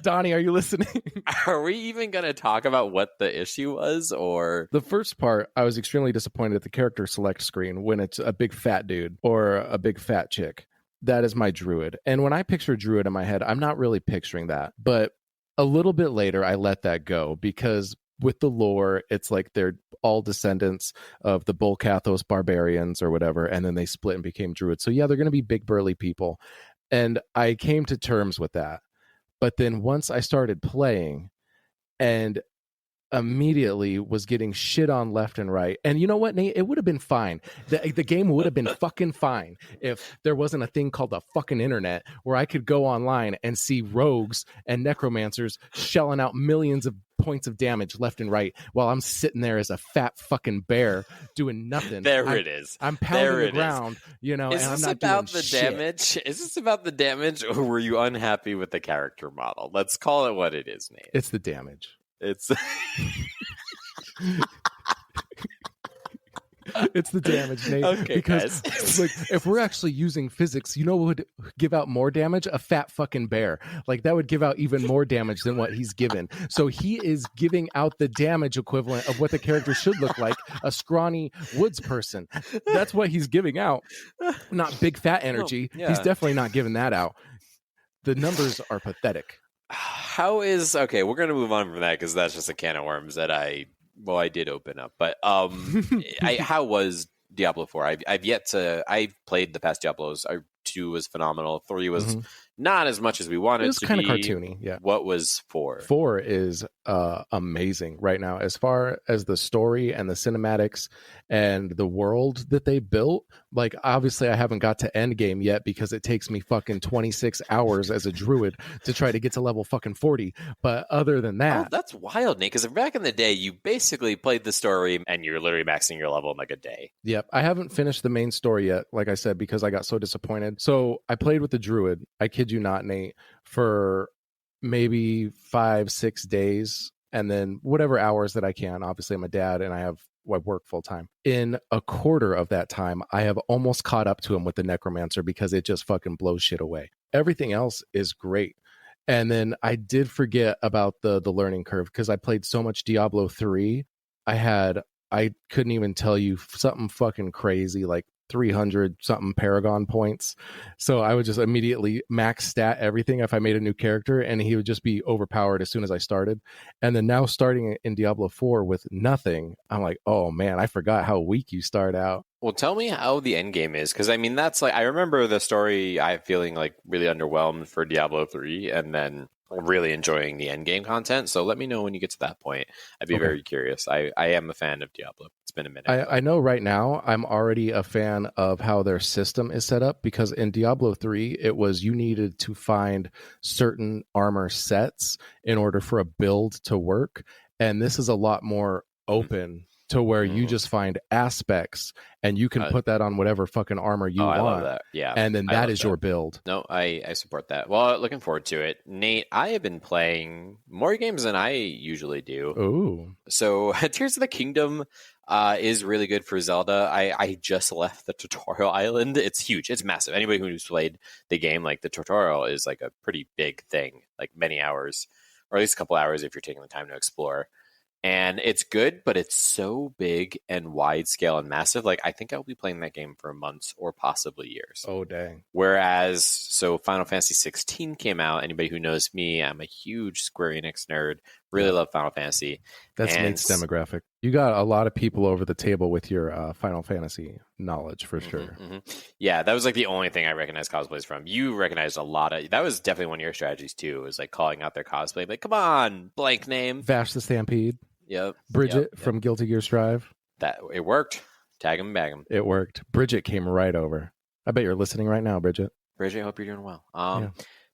[SPEAKER 1] Donnie, are you listening?
[SPEAKER 3] Are we even going to talk about what the issue was? Or
[SPEAKER 1] the first part, I was extremely disappointed at the character select screen when it's a big fat dude or a big fat chick. That is my druid. And when I picture druid in my head, I'm not really picturing that. But a little bit later, I let that go because with the lore, it's like they're all descendants of the Bolcathos barbarians or whatever, and then they split and became druids. So yeah, they're going to be big burly people. And I came to terms with that. But then once I started playing, and immediately was getting shit on left and right. And you know what, Nate? It would have been fine. The game would have been fucking fine if there wasn't a thing called the fucking internet where I could go online and see rogues and necromancers shelling out millions of points of damage left and right while I'm sitting there as a fat fucking bear doing nothing.
[SPEAKER 3] It is.
[SPEAKER 1] I'm pounding the ground, you know,
[SPEAKER 3] is
[SPEAKER 1] and
[SPEAKER 3] this
[SPEAKER 1] I'm not
[SPEAKER 3] about
[SPEAKER 1] doing
[SPEAKER 3] the
[SPEAKER 1] shit.
[SPEAKER 3] damage? Is this about the damage, or were you unhappy with the character model? Let's call it what it is, Nate.
[SPEAKER 1] It's the damage.
[SPEAKER 3] It's
[SPEAKER 1] it's the damage, Nate.
[SPEAKER 3] Okay,
[SPEAKER 1] because like, if we're actually using physics, you know what would give out more damage? A fat fucking bear. Like that would give out even more damage than what he's given. So he is giving out the damage equivalent of what the character should look like, a scrawny woods person. That's what he's giving out. Not big fat energy.
[SPEAKER 3] Oh, yeah.
[SPEAKER 1] He's definitely not giving that out. The numbers are pathetic.
[SPEAKER 3] Okay, we're going to move on from that because that's just a can of worms that I did open up. But how was Diablo 4? I've played the past Diablos. 2 was phenomenal. 3 was not as much as we wanted. It
[SPEAKER 1] was kind of cartoony. Yeah.
[SPEAKER 3] What was 4?
[SPEAKER 1] 4 is amazing right now as far as the story and the cinematics and the world that they built. Like, obviously, I haven't got to endgame yet because it takes me fucking 26 hours as a druid to try to get to level fucking 40. But other than that,
[SPEAKER 3] that's wild, Nate. Because back in the day, you basically played the story and you're literally maxing your level in like a day.
[SPEAKER 1] Yep, I haven't finished the main story yet. Like I said, because I got so disappointed. So I played with the druid. I kid you not, Nate, for maybe 5-6 days, and then whatever hours that I can. Obviously, I'm a dad and I work full time. In a quarter of that time, I have almost caught up to him with the necromancer because it just fucking blows shit away. Everything else is great. And then I did forget about the learning curve because I played so much Diablo 3. I couldn't even tell you something fucking crazy, like 300 something Paragon points. So I would just immediately max stat everything if I made a new character, and he would just be overpowered as soon as I started. And then now starting in Diablo 4 with nothing, I'm like, oh man, I forgot how weak you start out.
[SPEAKER 3] Well, tell me how the end game is, because I mean, that's like, I remember the story, I feeling like really underwhelmed for Diablo 3 and then really enjoying the end game content. So let me know when you get to that point. I'd be very curious. I am a fan of Diablo. It's been a minute.
[SPEAKER 1] I know right now I'm already a fan of how their system is set up, because in Diablo 3, it was you needed to find certain armor sets in order for a build to work. And this is a lot more open to where you just find aspects and you can put that on whatever fucking armor you want. I love that.
[SPEAKER 3] Yeah.
[SPEAKER 1] And then that is your build.
[SPEAKER 3] No, I support that. Well, looking forward to it. Nate, I have been playing more games than I usually do.
[SPEAKER 1] Ooh.
[SPEAKER 3] So Tears of the Kingdom is really good for Zelda. I just left the tutorial island. It's huge. It's massive. Anybody who's played the game, like the tutorial is like a pretty big thing, like many hours, or at least a couple hours if you're taking the time to explore. And it's good, but it's so big and wide scale and massive. Like, I think I'll be playing that game for months or possibly years.
[SPEAKER 1] Oh, dang.
[SPEAKER 3] Whereas, so Final Fantasy 16 came out. Anybody who knows me, I'm a huge Square Enix nerd. Really love Final Fantasy.
[SPEAKER 1] That's Nate's demographic. You got a lot of people over the table with your Final Fantasy knowledge, for sure.
[SPEAKER 3] Yeah, that was like the only thing I recognized cosplays from. You recognized a lot of... That was definitely one of your strategies, too. It was like calling out their cosplay. Like, come on, blank name.
[SPEAKER 1] Vash the Stampede.
[SPEAKER 3] Yep.
[SPEAKER 1] Bridget from Guilty Gear Strive.
[SPEAKER 3] That it worked. Tag him, bag him.
[SPEAKER 1] It worked. Bridget came right over. I bet you're listening right now, Bridget.
[SPEAKER 3] Bridget, I hope you're doing well.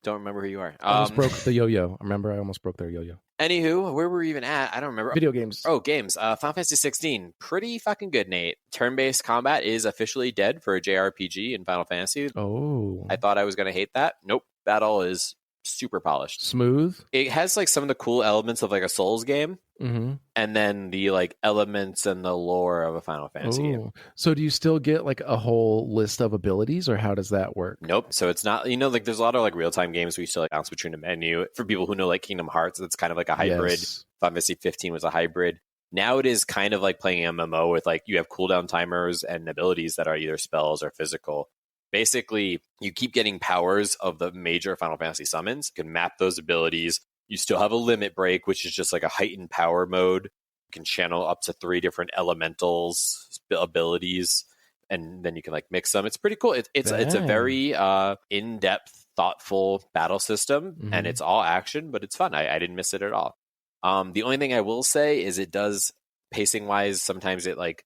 [SPEAKER 3] Don't remember who you are.
[SPEAKER 1] I almost broke the yo-yo. Remember, I almost broke their yo-yo.
[SPEAKER 3] Anywho, where were we even at? I don't remember.
[SPEAKER 1] Video games.
[SPEAKER 3] Oh, games. Final Fantasy 16. Pretty fucking good, Nate. Turn-based combat is officially dead for a JRPG in Final Fantasy.
[SPEAKER 1] Oh.
[SPEAKER 3] I thought I was going to hate that. Nope. Battle is super polished.
[SPEAKER 1] Smooth.
[SPEAKER 3] It has like some of the cool elements of like a Souls game. And then the like elements and the lore of a Final Fantasy game.
[SPEAKER 1] So do you still get like a whole list of abilities, or how does that work?
[SPEAKER 3] Nope. So it's not, like there's a lot of like real-time games where you still like bounce between a menu. For people who know like Kingdom Hearts, it's kind of like a hybrid.
[SPEAKER 1] Yes.
[SPEAKER 3] Final Fantasy 15 was a hybrid. Now it is kind of like playing an MMO with like you have cooldown timers and abilities that are either spells or physical. Basically, you keep getting powers of the major Final Fantasy summons. You can map those abilities. You still have a limit break, which is just like a heightened power mode. You can channel up to 3 different elementals abilities, and then you can like mix them. It's pretty cool. It's a very in-depth, thoughtful battle system, and it's all action, but it's fun. I didn't miss it at all. The only thing I will say is it does, pacing wise, sometimes it like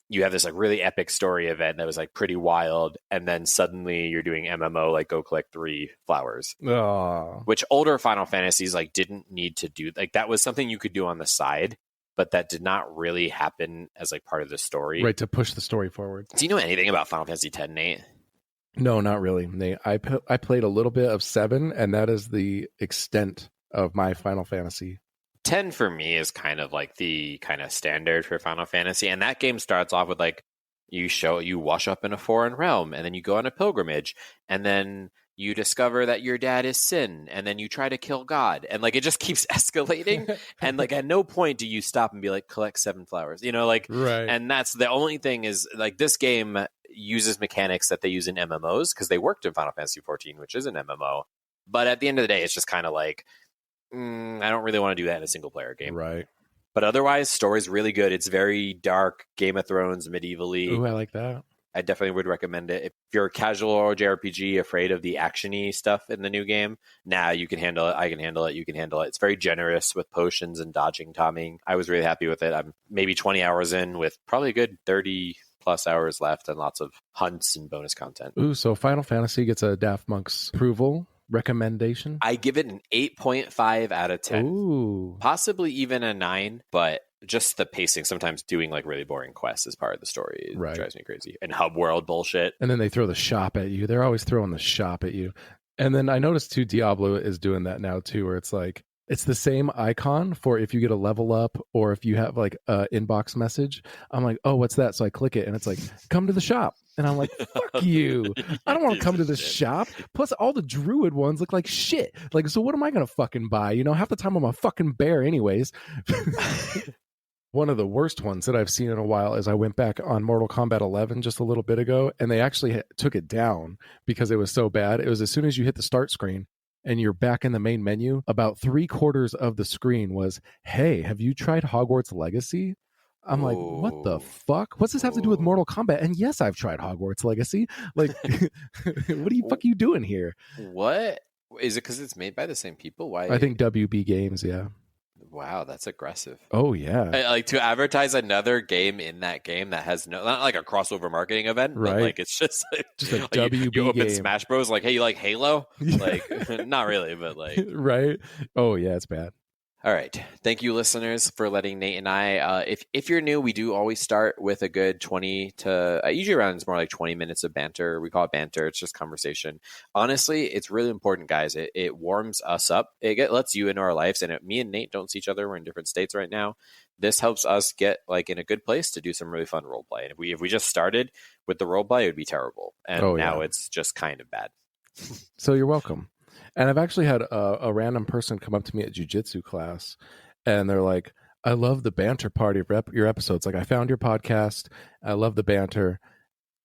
[SPEAKER 3] you have this like really epic story event that was like pretty wild, and then suddenly you're doing MMO like go collect 3 flowers.
[SPEAKER 1] Oh.
[SPEAKER 3] Which older Final Fantasies like didn't need to do. Like that was something you could do on the side, but that did not really happen as like part of the story.
[SPEAKER 1] Right, to push the story forward.
[SPEAKER 3] Do you know anything about Final Fantasy X, Nate?
[SPEAKER 1] No, not really, Nate. I played a little bit of 7, and that is the extent of my Final Fantasy.
[SPEAKER 3] 10 for me is kind of like the kind of standard for Final Fantasy, and that game starts off with like you wash up in a foreign realm, and then you go on a pilgrimage, and then you discover that your dad is Sin, and then you try to kill God, and like it just keeps escalating, and like at no point do you stop and be like collect 7 flowers, you know, like
[SPEAKER 1] right.
[SPEAKER 3] And that's the only thing is like this game uses mechanics that they use in MMOs because they worked in Final Fantasy 14, which is an MMO, but at the end of the day, it's just kind of like I don't really want to do that in a single player game.
[SPEAKER 1] Right.
[SPEAKER 3] But otherwise, story's really good. It's very dark, Game of Thrones, medievally.
[SPEAKER 1] Ooh, I like that.
[SPEAKER 3] I definitely would recommend it. If you're a casual JRPG afraid of the action-y stuff in the new game, you can handle it. I can handle it. You can handle it. It's very generous with potions and dodging, timing. I was really happy with it. I'm maybe 20 hours in with probably a good 30 plus hours left and lots of hunts and bonus content.
[SPEAKER 1] Ooh, so Final Fantasy gets a Daft Monks approval. Recommendation?
[SPEAKER 3] I give it an 8.5 out of 10.
[SPEAKER 1] Ooh.
[SPEAKER 3] Possibly even a 9, but just the pacing, sometimes doing like really boring quests as part of the story drives me crazy. And hub world bullshit.
[SPEAKER 1] And then they throw the shop at you. They're always throwing the shop at you. And then I noticed too, Diablo is doing that now too, where it's like, it's the same icon for if you get a level up or if you have like an inbox message. I'm like, oh, what's that? So I click it and it's like, come to the shop. And I'm like, fuck you. I don't want to come to this shop. Plus, all the druid ones look like shit. Like, so what am I going to fucking buy? You know, half the time I'm a fucking bear anyways. One of the worst ones that I've seen in a while is I went back on Mortal Kombat 11 just a little bit ago, and they actually took it down because it was so bad. It was as soon as you hit the start screen and you're back in the main menu, about 3/4 of the screen was, hey, have you tried Hogwarts Legacy? I'm like, what the fuck? What's this have to do with Mortal Kombat? And yes, I've tried Hogwarts Legacy. Like, what the fuck are you doing here?
[SPEAKER 3] What? Is it because it's made by the same people? Why?
[SPEAKER 1] I think WB Games, yeah.
[SPEAKER 3] Wow, that's aggressive.
[SPEAKER 1] Oh, yeah.
[SPEAKER 3] Like to advertise another game in that game that has not like a crossover marketing event,
[SPEAKER 1] right?
[SPEAKER 3] But like it's just
[SPEAKER 1] a
[SPEAKER 3] like
[SPEAKER 1] WB
[SPEAKER 3] you open
[SPEAKER 1] game.
[SPEAKER 3] Smash Bros. Like, hey, you like Halo? Like, not really, but like,
[SPEAKER 1] right? Oh, yeah, it's bad.
[SPEAKER 3] All right. Thank you, listeners, for letting Nate and I. If you're new, we do always start with a good 20 to usually around it's more like 20 minutes of banter. We call it banter. It's just conversation. Honestly, it's really important, guys. It warms us up. It lets you into our lives. And me and Nate don't see each other. We're in different states right now. This helps us get like in a good place to do some really fun role play. And if we just started with the role play, it would be terrible. And now it's just kind of bad.
[SPEAKER 1] So you're welcome. And I've actually had a random person come up to me at jiu-jitsu class, and they're like, I love the banter part of your episodes. Like, I found your podcast. I love the banter.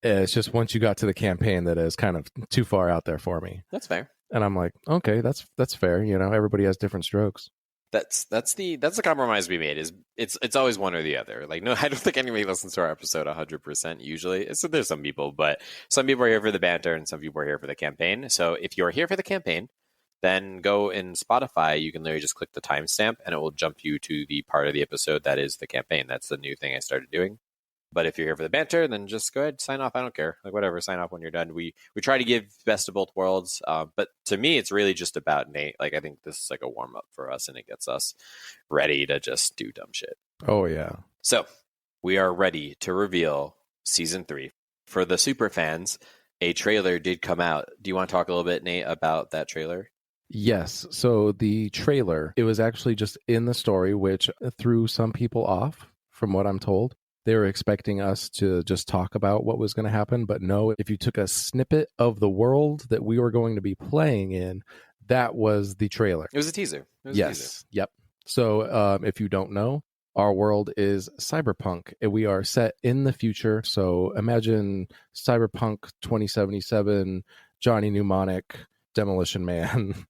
[SPEAKER 1] It's just once you got to the campaign that is kind of too far out there for me.
[SPEAKER 3] That's fair.
[SPEAKER 1] And I'm like, okay, that's fair. You know, everybody has different strokes.
[SPEAKER 3] That's the compromise we made. Is it's always one or the other. Like, no, I don't think anybody listens to our episode 100% usually. So there's some people, but some people are here for the banter and some people are here for the campaign. So if you're here for the campaign, then go in Spotify. You can literally just click the timestamp and it will jump you to the part of the episode that is the campaign. That's the new thing I started doing. But if you're here for the banter, then just go ahead, sign off. I don't care. Like, whatever, sign off when you're done. We try to give best of both worlds. But to me, it's really just about Nate. Like, I think this is like a warm up for us and it gets us ready to just do dumb shit.
[SPEAKER 1] Oh, yeah.
[SPEAKER 3] So we are ready to reveal season 3. For the super fans, a trailer did come out. Do you want to talk a little bit, Nate, about that trailer?
[SPEAKER 1] Yes. So the trailer, it was actually just in the story, which threw some people off from what I'm told. They were expecting us to just talk about what was going to happen. But no, if you took a snippet of the world that we were going to be playing in, that was the trailer.
[SPEAKER 3] It was a teaser.
[SPEAKER 1] Yes. Yep. So if you don't know, our world is cyberpunk. We are set in the future. So imagine Cyberpunk 2077, Johnny Mnemonic, Demolition Man,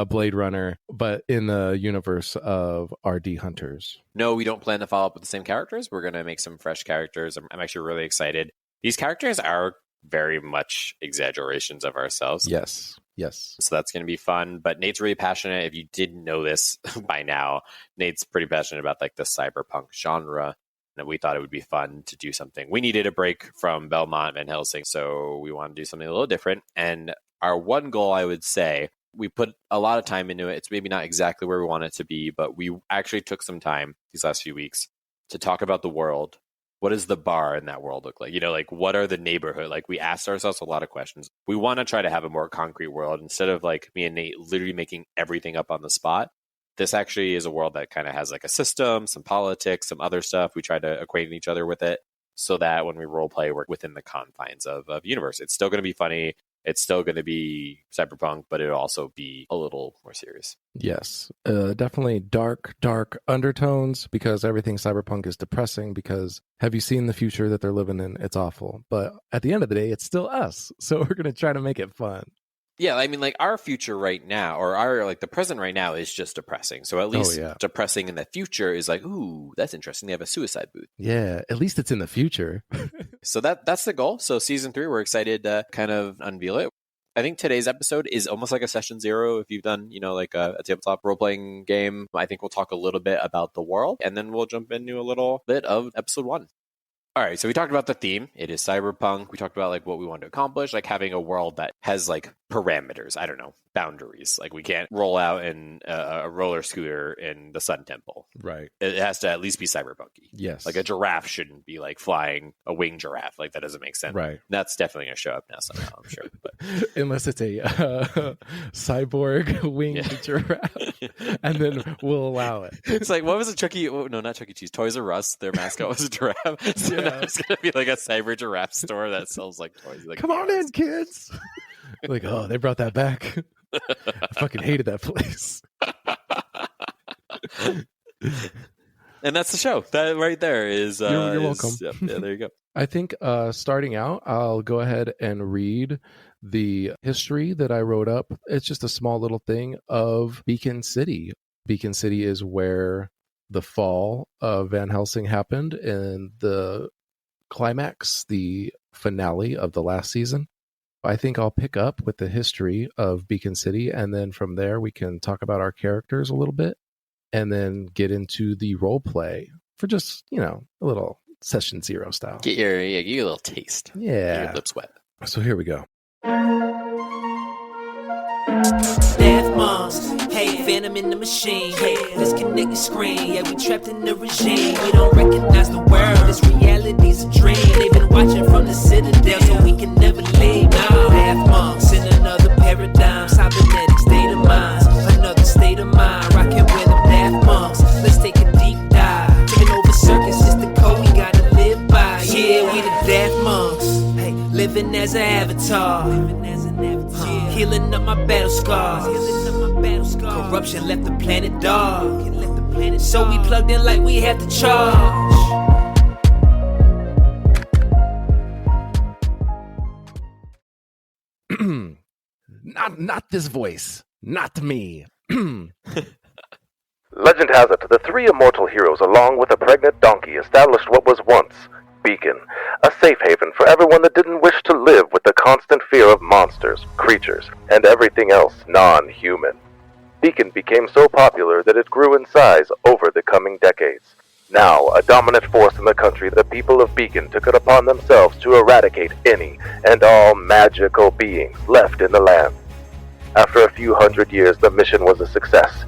[SPEAKER 1] Blade Runner, but in the universe of RD Hunters.
[SPEAKER 3] No, we don't plan to follow up with the same characters. We're going to make some fresh characters. I'm actually really excited. These characters are very much exaggerations of ourselves.
[SPEAKER 1] Yes. Yes.
[SPEAKER 3] So that's going to be fun. But Nate's really passionate. If you didn't know this by now, Nate's pretty passionate about like the cyberpunk genre. And we thought it would be fun to do something. We needed a break from Belmont, Van Helsing, so we wanted to do something a little different. And our one goal, I would say, we put a lot of time into it. It's maybe not exactly where we want it to be, but we actually took some time these last few weeks to talk about the world. What does the bar in that world look like? Like what are the neighborhood? Like we asked ourselves a lot of questions. We want to try to have a more concrete world instead of like me and Nate literally making everything up on the spot. This actually is a world that kind of has like a system, some politics, some other stuff. We try to acquaint each other with it so that when we role play, we're within the confines of universe. It's still going to be funny. It's still going to be cyberpunk, but it'll also be a little more serious.
[SPEAKER 1] Yes, definitely dark undertones, because everything cyberpunk is depressing, because have you seen the future that they're living in? It's awful. But at the end of the day, it's still us. So we're going to try to make it fun.
[SPEAKER 3] Yeah, I mean, like our future right now, or our like the present right now is just depressing. So at least depressing in the future is like, ooh, that's interesting. They have a suicide booth.
[SPEAKER 1] Yeah, at least it's in the future.
[SPEAKER 3] So that's the goal. So season 3, we're excited to kind of unveil it. I think today's episode is almost like a session 0. If you've done, like a tabletop role-playing game, I think we'll talk a little bit about the world, and then we'll jump into a little bit of episode 1. All right, so we talked about the theme. It is cyberpunk. We talked about like what we want to accomplish, like having a world that has like parameters. I don't know, boundaries. Like we can't roll out in a roller scooter in the Sun Temple.
[SPEAKER 1] Right.
[SPEAKER 3] It has to at least be cyberpunky.
[SPEAKER 1] Yes.
[SPEAKER 3] Like a giraffe shouldn't be like flying a winged giraffe. Like that doesn't make sense.
[SPEAKER 1] Right.
[SPEAKER 3] That's definitely going to show up now somehow, I'm sure. But
[SPEAKER 1] unless it's a cyborg winged giraffe, and then we'll allow it.
[SPEAKER 3] It's like, what was it? Not Chuck E. Cheese. Toys R Us. Their mascot was a giraffe. So now it's going to be like a cyber giraffe store that sells like toys. Like,
[SPEAKER 1] come on in, kids. Like, oh, they brought that back. I fucking hated that place.
[SPEAKER 3] And that's the show. That right there is.
[SPEAKER 1] You're welcome.
[SPEAKER 3] Yeah, there you go.
[SPEAKER 1] I think starting out, I'll go ahead and read the history that I wrote up. It's just a small little thing of Beacon City. Beacon City is where the fall of Van Helsing happened, and the climax, the finale of the last season. I think I'll pick up with the history of Beacon City, and then from there we can talk about our characters a little bit, and then get into the role play for just, a little session 0 style.
[SPEAKER 3] Get your a little taste.
[SPEAKER 1] Yeah.
[SPEAKER 3] Get your lips wet.
[SPEAKER 1] So here we go.
[SPEAKER 2] Daft Monks, hey, Phantom in the machine, hey, disconnect your screen, yeah, we trapped in the regime, we don't recognize the world, this reality's a dream, they've been watching from the citadel, so we can never leave, no, Daft Monks in another paradigm, cybernetic state of mind, another state of mind, rocking with them Daft Monks, let's take a deep dive, taking over circus, it's the code we gotta live by, yeah, we the Daft Monks, hey, living as an avatar, healing up my battle scars. Corruption left the planet dark. So we plugged in like we had to charge.
[SPEAKER 1] Not this voice. Not me.
[SPEAKER 4] Legend has it, the 3 immortal heroes, along with a pregnant donkey, established what was once Beacon, a safe haven for everyone that didn't wish to live with the constant fear of monsters, creatures, and everything else non-human. Beacon became so popular that it grew in size over the coming decades. Now, a dominant force in the country, the people of Beacon took it upon themselves to eradicate any and all magical beings left in the land. After a few hundred years, the mission was a success.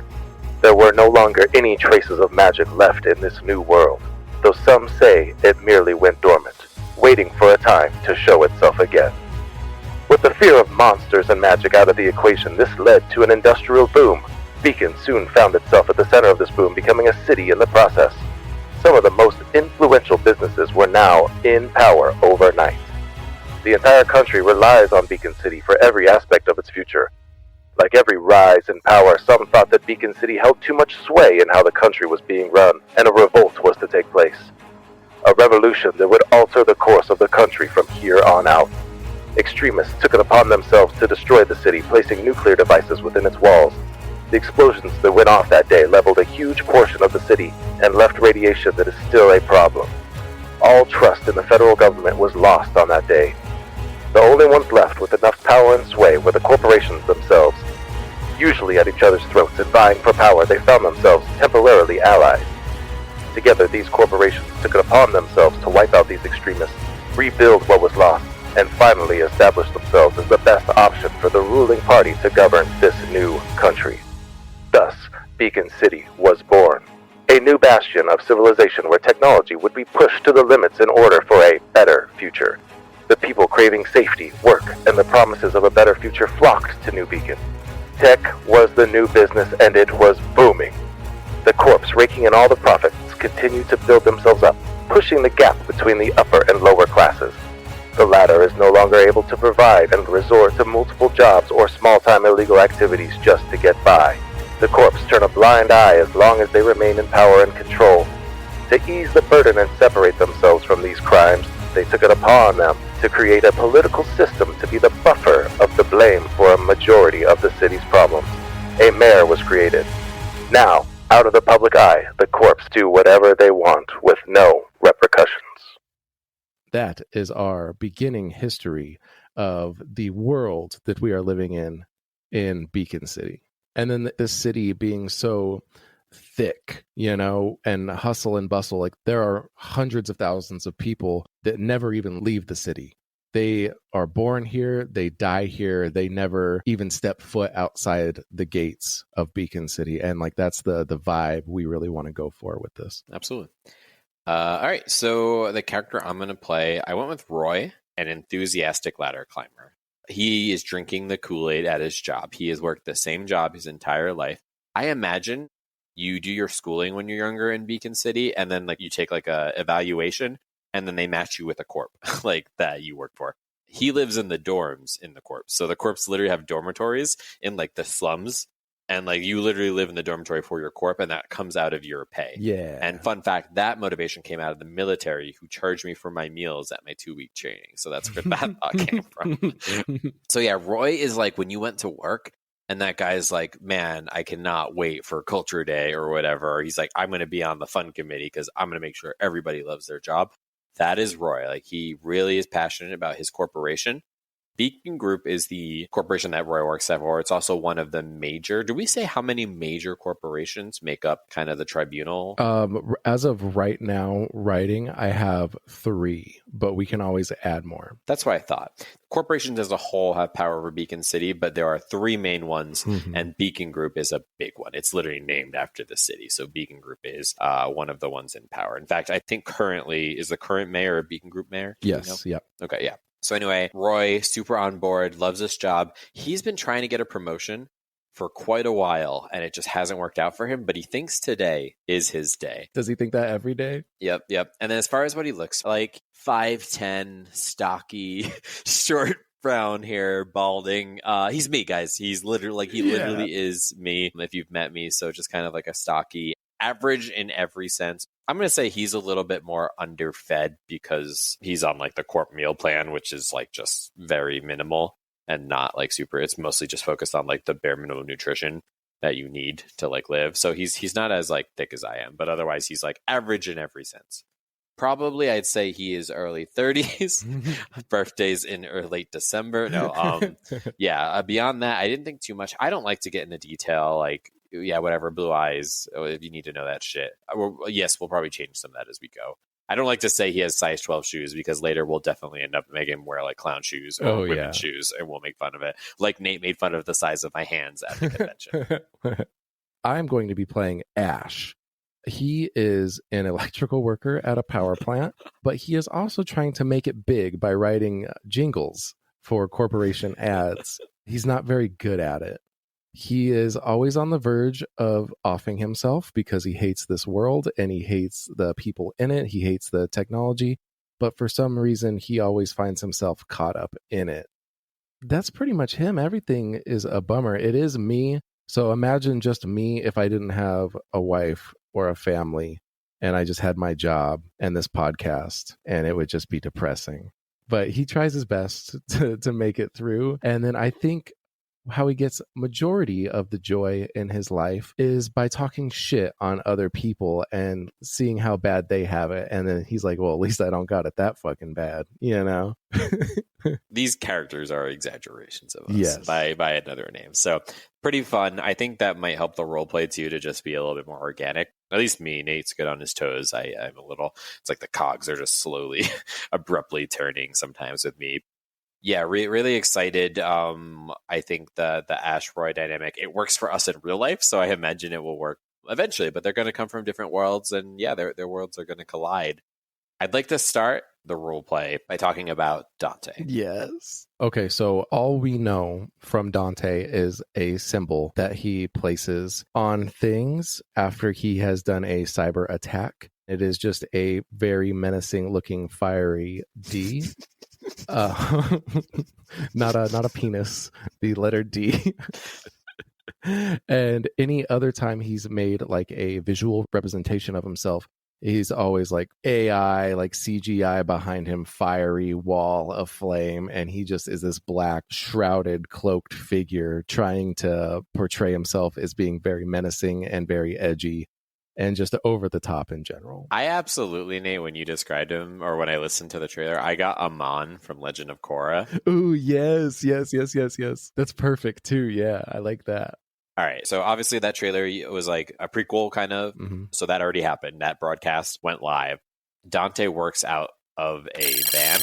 [SPEAKER 4] There were no longer any traces of magic left in this new world, though some say it merely went dormant, waiting for a time to show itself again. With the fear of monsters and magic out of the equation, this led to an industrial boom. Beacon soon found itself at the center of this boom, becoming a city in the process. Some of the most influential businesses were now in power overnight. The entire country relies on Beacon City for every aspect of its future. Like every rise in power, some thought that Beacon City held too much sway in how the country was being run, and a revolt was to take place. A revolution that would alter the course of the country from here on out. Extremists took it upon themselves to destroy the city, placing nuclear devices within its walls. The explosions that went off that day leveled a huge portion of the city and left radiation that is still a problem. All trust in the federal government was lost on that day. The only ones left with enough power and sway were the corporations themselves. Usually at each other's throats and vying for power, they found themselves temporarily allies. Together, these corporations took it upon themselves to wipe out these extremists, rebuild what was lost, and finally establish themselves as the best option for the ruling party to govern this new country. Thus, Beacon City was born. A new bastion of civilization where technology would be pushed to the limits in order for a better future. The people craving safety, work, and the promises of a better future flocked to New Beacon. Tech was the new business and it was booming. The corps, raking in all the profits, continued to build themselves up, pushing the gap between the upper and lower classes. The latter is no longer able to provide and resort to multiple jobs or small-time illegal activities just to get by. The corps turn a blind eye as long as they remain in power and control. To ease the burden and separate themselves from these crimes, they took it upon them to create a political system to be the buffer of the blame for a majority of the city's problems. A mayor was created. Now, out of the public eye, the corps do whatever they want with no repercussions.
[SPEAKER 1] That is our beginning history of the world that we are living in Beacon City. And then this city being so thick, and hustle and bustle. Like, there are hundreds of thousands of people that never even leave the city. They are born here, they die here, they never even step foot outside the gates of Beacon City. And that's the vibe we really want to go for with this.
[SPEAKER 3] Absolutely. All right, so the character I'm going to play, I went with Roy, an enthusiastic ladder climber. He is drinking the Kool-Aid at his job. He has worked the same job his entire life. I imagine you do your schooling when you're younger in Beacon City, and then you take a evaluation, and then they match you with a corp that you work for. He lives in the dorms in the corp. So the corps literally have dormitories in the slums, and you literally live in the dormitory for your corp, and that comes out of your pay.
[SPEAKER 1] Yeah.
[SPEAKER 3] And fun fact, that motivation came out of the military, who charged me for my meals at my 2-week training. So that's where that thought came from. So yeah, Roy is when you went to work, and that guy's man, I cannot wait for Culture Day or whatever. He's I'm going to be on the fun committee because I'm going to make sure everybody loves their job. That is Roy. He really is passionate about his corporation. Beacon Group is the corporation that Roy works at for. It's also one of the major. Do we say how many major corporations make up kind of the tribunal?
[SPEAKER 1] As of right now, writing, I have 3, but we can always add more.
[SPEAKER 3] That's what I thought. Corporations as a whole have power over Beacon City, but there are 3 main ones, and Beacon Group is a big one. It's literally named after the city. So Beacon Group is one of the ones in power. In fact, I think currently, is the current mayor a Beacon Group mayor?
[SPEAKER 1] Yes. Yep.
[SPEAKER 3] Okay, yeah. So anyway, Roy, super on board, loves this job. He's been trying to get a promotion for quite a while, and it just hasn't worked out for him, but he thinks today is his day.
[SPEAKER 1] Does he think that every day?
[SPEAKER 3] Yep. And then as far as what he looks like, 5'10", stocky, short brown hair, balding. He's me, guys. He's literally, he literally is me, if you've met me. So just kind of a stocky, average in every sense. I'm going to say he's a little bit more underfed because he's on the corp meal plan, which is just very minimal and not super. It's mostly just focused on the bare minimum nutrition that you need to live. So he's not as thick as I am, but otherwise he's average in every sense. Probably I'd say he is early 30s, birthdays in late December. No, yeah. Beyond that, I didn't think too much. I don't like to get into detail, whatever, blue eyes, if you need to know that shit. Yes, we'll probably change some of that as we go. I don't like to say he has size 12 shoes because later we'll definitely end up making him wear clown shoes or women's shoes, and we'll make fun of it. Nate made fun of the size of my hands at the convention.
[SPEAKER 1] I'm going to be playing Ash. He is an electrical worker at a power plant, but he is also trying to make it big by writing jingles for corporation ads. He's not very good at it. He is always on the verge of offing himself because he hates this world and he hates the people in it. He hates the technology, but for some reason, he always finds himself caught up in it. That's pretty much him. Everything is a bummer. It is me. So imagine just me if I didn't have a wife or a family and I just had my job and this podcast, and it would just be depressing. But he tries his best to make it through. And then I think how he gets majority of the joy in his life is by talking shit on other people and seeing how bad they have it. And then he's like, well, at least I don't got it that fucking bad, you know?
[SPEAKER 3] These characters are exaggerations of us
[SPEAKER 1] Yes.
[SPEAKER 3] by another name. So pretty fun. I think that might help the role play too, to just be a little bit more organic. At least me. Nate's good on his toes. I'm a little, it's like the cogs are just slowly, abruptly turning sometimes with me. Yeah, really excited. I think the Ash Roy dynamic, it works for us in real life, so I imagine it will work eventually, but they're going to come from different worlds, and yeah, their worlds are going to collide. I'd like to start the role play by talking about Dante.
[SPEAKER 1] Yes. Okay, so all we know from Dante is a symbol that he places on things after he has done a cyber attack. It is just a very menacing looking fiery D. Not a penis, the letter D. And any other time he's made like a visual representation of himself, he's always like AI, like CGI behind him, fiery wall of flame, and he just is this black, shrouded, cloaked figure trying to portray himself as being very menacing and very edgy and just over the top in general.
[SPEAKER 3] I absolutely, Nate, when you described him, or when I listened to the trailer, I got Amon from Legend of Korra.
[SPEAKER 1] Ooh, yes. That's perfect too. Yeah, I like that.
[SPEAKER 3] All right, so obviously that trailer was like a prequel kind of, so that already happened. That broadcast went live. Dante works out of a van.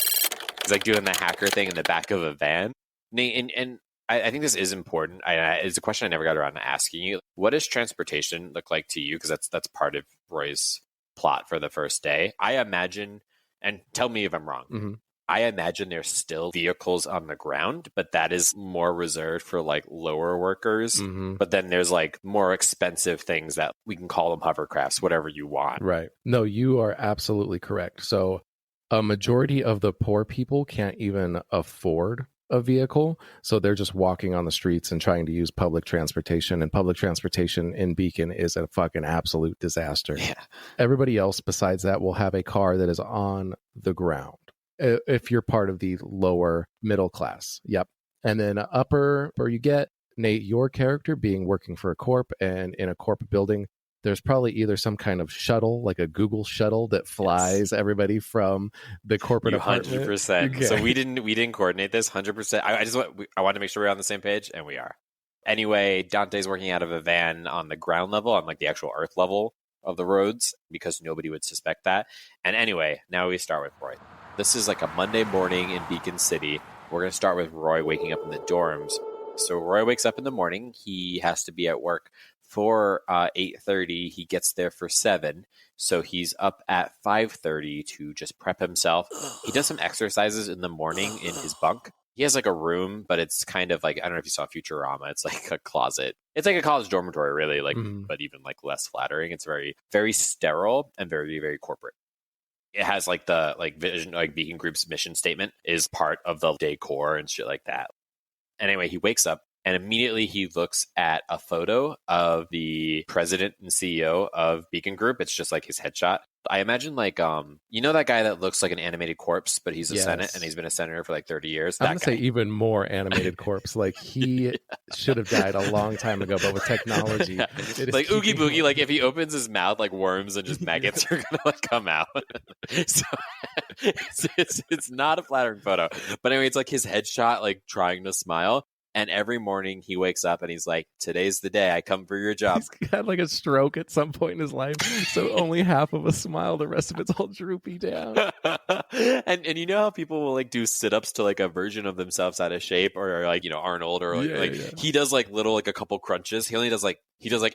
[SPEAKER 3] He's like doing the hacker thing in the back of a van. Nate, and I think this is important. It's a question I never got around to asking you. What does transportation look like to you? Because that's part of Roy's plot for the first day. I imagine, and tell me if I'm wrong, I imagine there's still vehicles on the ground, but that is more reserved for like lower workers. But then there's like more expensive things that we can call them hovercrafts, whatever you want.
[SPEAKER 1] Right. No, you are absolutely correct. So a majority of the poor people can't even afford a vehicle, so they're just walking on the streets and trying to use public transportation, and public transportation in Beacon is a fucking absolute disaster.
[SPEAKER 3] Yeah.
[SPEAKER 1] Everybody else besides that will have a car that is on the ground if you're part of the lower middle class. Yep. And then upper, where you get, Nate, your character being working for a corp, and in a corp building there's probably either some kind of shuttle, like a Google shuttle that flies everybody from the corporate apartment.
[SPEAKER 3] 100%. Okay. So we didn't coordinate this 100%. I wanted to make sure we're on the same page, and we are. Anyway, Dante's working out of a van on the ground level, on like the actual earth level of the roads, because nobody would suspect that. And anyway, now we start with Roy. This is like a Monday morning in Beacon City. We're going to start with Roy waking up in the dorms. So Roy wakes up in the morning. He has to be at work for 8:30. He gets there for 7, so he's up at 5:30 to just prep himself. He does some exercises in the morning in his bunk. He has like a room, but it's kind of like, I don't know if you saw Futurama, it's like a closet. It's like a college dormitory, really, like, but even like less flattering. It's very, very sterile and very, very corporate. It has like the like vision, like Beacon Group's mission statement is part of the decor and shit like that. Anyway, he wakes up, and immediately he looks at a photo of the president and CEO of Beacon Group. It's just like his headshot. I imagine like, you know that guy that looks like an animated corpse, but he's a Senate, and he's been a senator for like 30 years?
[SPEAKER 1] I'm going to say even more animated corpse. Like he should have died a long time ago, but with technology.
[SPEAKER 3] Like Oogie Boogie, like if he opens his mouth, like worms and just maggots are going to like come out. So it's not a flattering photo. But anyway, it's like his headshot, like trying to smile. And every morning he wakes up and he's like, today's the day I come for your job.
[SPEAKER 1] He's had like a stroke at some point in his life. So only half of a smile, the rest of it's all droopy down.
[SPEAKER 3] and you know how people will like do sit-ups to like a version of themselves out of shape, or like, you know, Arnold, or he does like little, like a couple crunches. He does like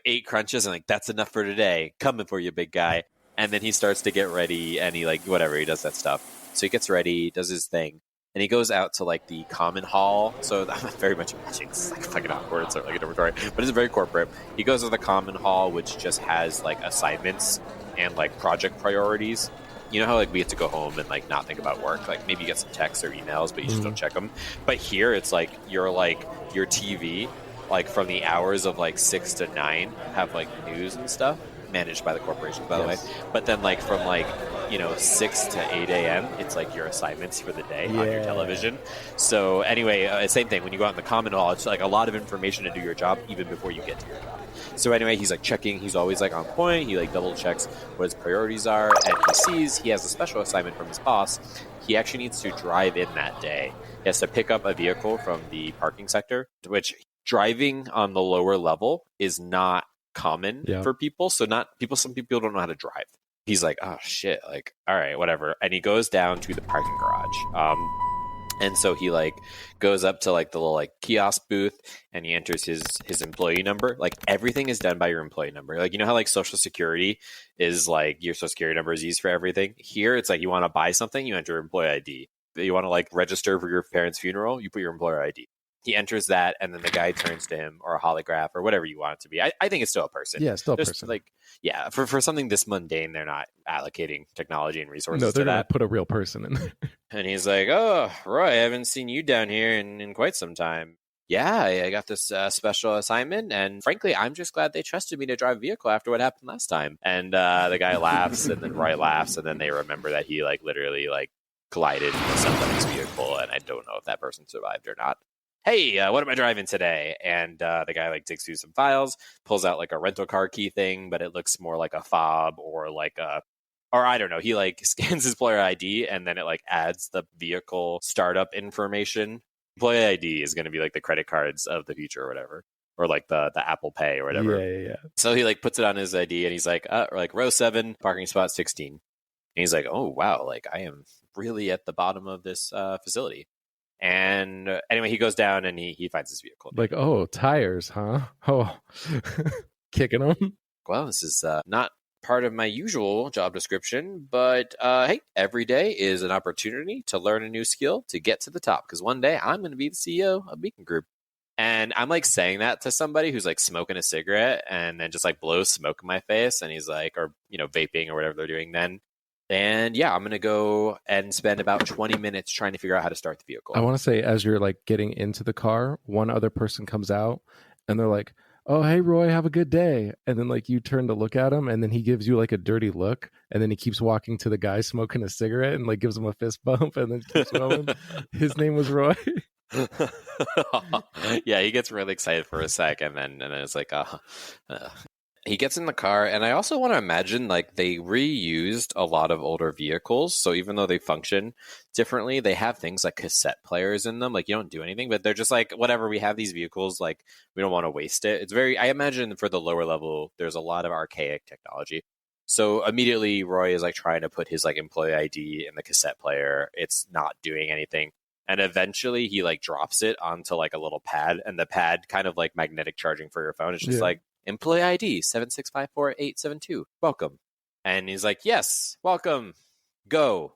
[SPEAKER 3] 8 crunches, and like, that's enough for today. Coming for you, big guy. And then he starts to get ready, and he like, whatever, he does that stuff. So he gets ready, does his thing. And he goes out to like the common hall. So I'm very much imagining this is like fucking awkward. It's like a dormitory, but it's very corporate. He goes to the common hall, which just has like assignments and like project priorities. You know how like we get to go home and like not think about work. Like maybe you get some texts or emails, but you just don't check them. But here it's like your TV, like from the hours of like 6 to 9, have like news and stuff. managed by the corporations, by the way.
[SPEAKER 1] Yes.
[SPEAKER 3] But then like from like 6 to 8 a.m. it's like your assignments for the day on your television. So anyway, same thing when you go out in the common hall, it's like a lot of information to do your job even before you get to your job. So anyway, he's like checking, he's always like on point, he like double checks what his priorities are, and he sees he has a special assignment from his boss. He actually needs to drive in that day. He has to pick up a vehicle from the parking sector, which driving on the lower level is not common for people. So some people don't know how to drive. He's like, oh shit, like, all right, whatever. And he goes down to the parking garage. And so he like goes up to like the little like kiosk booth and he enters his employee number. Like everything is done by your employee number. Like, you know how like Social Security is like your Social Security number is used for everything? Here it's like you want to buy something, you enter employee ID. You want to like register for your parents' funeral, you put your employer ID. He enters that, and then the guy turns to him, or a holograph, or whatever you want it to be. I think it's still a person.
[SPEAKER 1] Yeah, still a person.
[SPEAKER 3] Like, yeah, for something this mundane, they're not allocating technology and resources.
[SPEAKER 1] No, they're
[SPEAKER 3] going
[SPEAKER 1] to put a real person in there.
[SPEAKER 3] And he's like, "Oh, Roy, I haven't seen you down here in quite some time. Yeah, I got this special assignment, and frankly, I'm just glad they trusted me to drive a vehicle after what happened last time." And the guy laughs, and then Roy laughs, and then they remember that he like literally like collided with somebody's vehicle, and I don't know if that person survived or not. Hey, what am I driving today? And the guy like digs through some files, pulls out like a rental car key thing, but it looks more like a fob or like or I don't know. He like scans his employer ID and then it like adds the vehicle startup information. Employee ID is going to be like the credit cards of the future or whatever, or like the Apple Pay or whatever.
[SPEAKER 1] Yeah.
[SPEAKER 3] So he like puts it on his ID and he's like, row 7, parking spot 16. And he's like, oh wow, like I am really at the bottom of this facility. And anyway, he goes down and he finds his vehicle.
[SPEAKER 1] Like, oh, tires, huh? Oh, kicking them.
[SPEAKER 3] Well, this is not part of my usual job description, but hey, every day is an opportunity to learn a new skill to get to the top. Because one day I'm going to be the CEO of Beacon Group. And I'm like saying that to somebody who's like smoking a cigarette and then just like blows smoke in my face. And he's like, or, vaping or whatever they're doing then. And yeah, I'm going to go and spend about 20 minutes trying to figure out how to start the vehicle.
[SPEAKER 1] I want to say, as you're like getting into the car, one other person comes out and they're like, oh, hey, Roy, have a good day. And then like you turn to look at him and then he gives you like a dirty look. And then he keeps walking to the guy smoking a cigarette and like gives him a fist bump and then keeps going. His name was Roy.
[SPEAKER 3] Yeah, he gets really excited for a sec and then it's like, he gets in the car, and I also want to imagine like they reused a lot of older vehicles. So even though they function differently, they have things like cassette players in them. Like you don't do anything, but they're just like, whatever, we have these vehicles, like we don't want to waste it. It's very, I imagine for the lower level, there's a lot of archaic technology. So immediately Roy is like trying to put his like employee ID in the cassette player. It's not doing anything. And eventually he like drops it onto like a little pad, and the pad kind of like magnetic charging for your phone. It's just like, employee ID 7654872. Welcome. And he's like, yes, welcome. Go.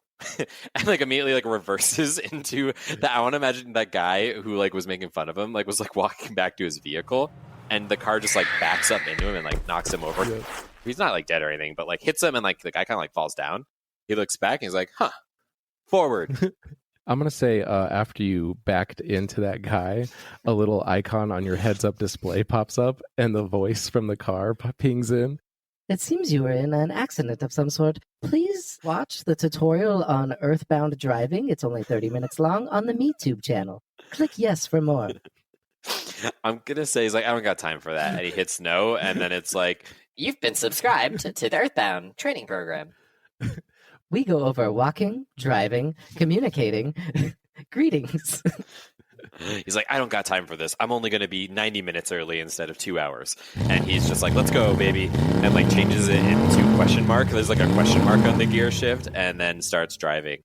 [SPEAKER 3] And like immediately like reverses into that. I want to imagine that guy who like was making fun of him, like was like walking back to his vehicle, and the car just like backs up into him and like knocks him over. Yeah. He's not like dead or anything, but like hits him, and like the guy kind of like falls down. He looks back and he's like, forward.
[SPEAKER 1] I'm going to say after you backed into that guy, a little icon on your heads-up display pops up and the voice from the car pings in.
[SPEAKER 5] It seems you were in an accident of some sort. Please watch the tutorial on earthbound driving. It's only 30 minutes long on the MeTube channel. Click yes for more.
[SPEAKER 3] I'm going to say, he's like, I don't got time for that. And he hits no, and then it's like,
[SPEAKER 6] you've been subscribed to the Earthbound training program.
[SPEAKER 5] We go over walking, driving, communicating, greetings.
[SPEAKER 3] He's like, I don't got time for this. I'm only going to be 90 minutes early instead of 2 hours. And he's just like, let's go, baby. And like changes it into question mark. There's like a question mark on the gear shift and then starts driving.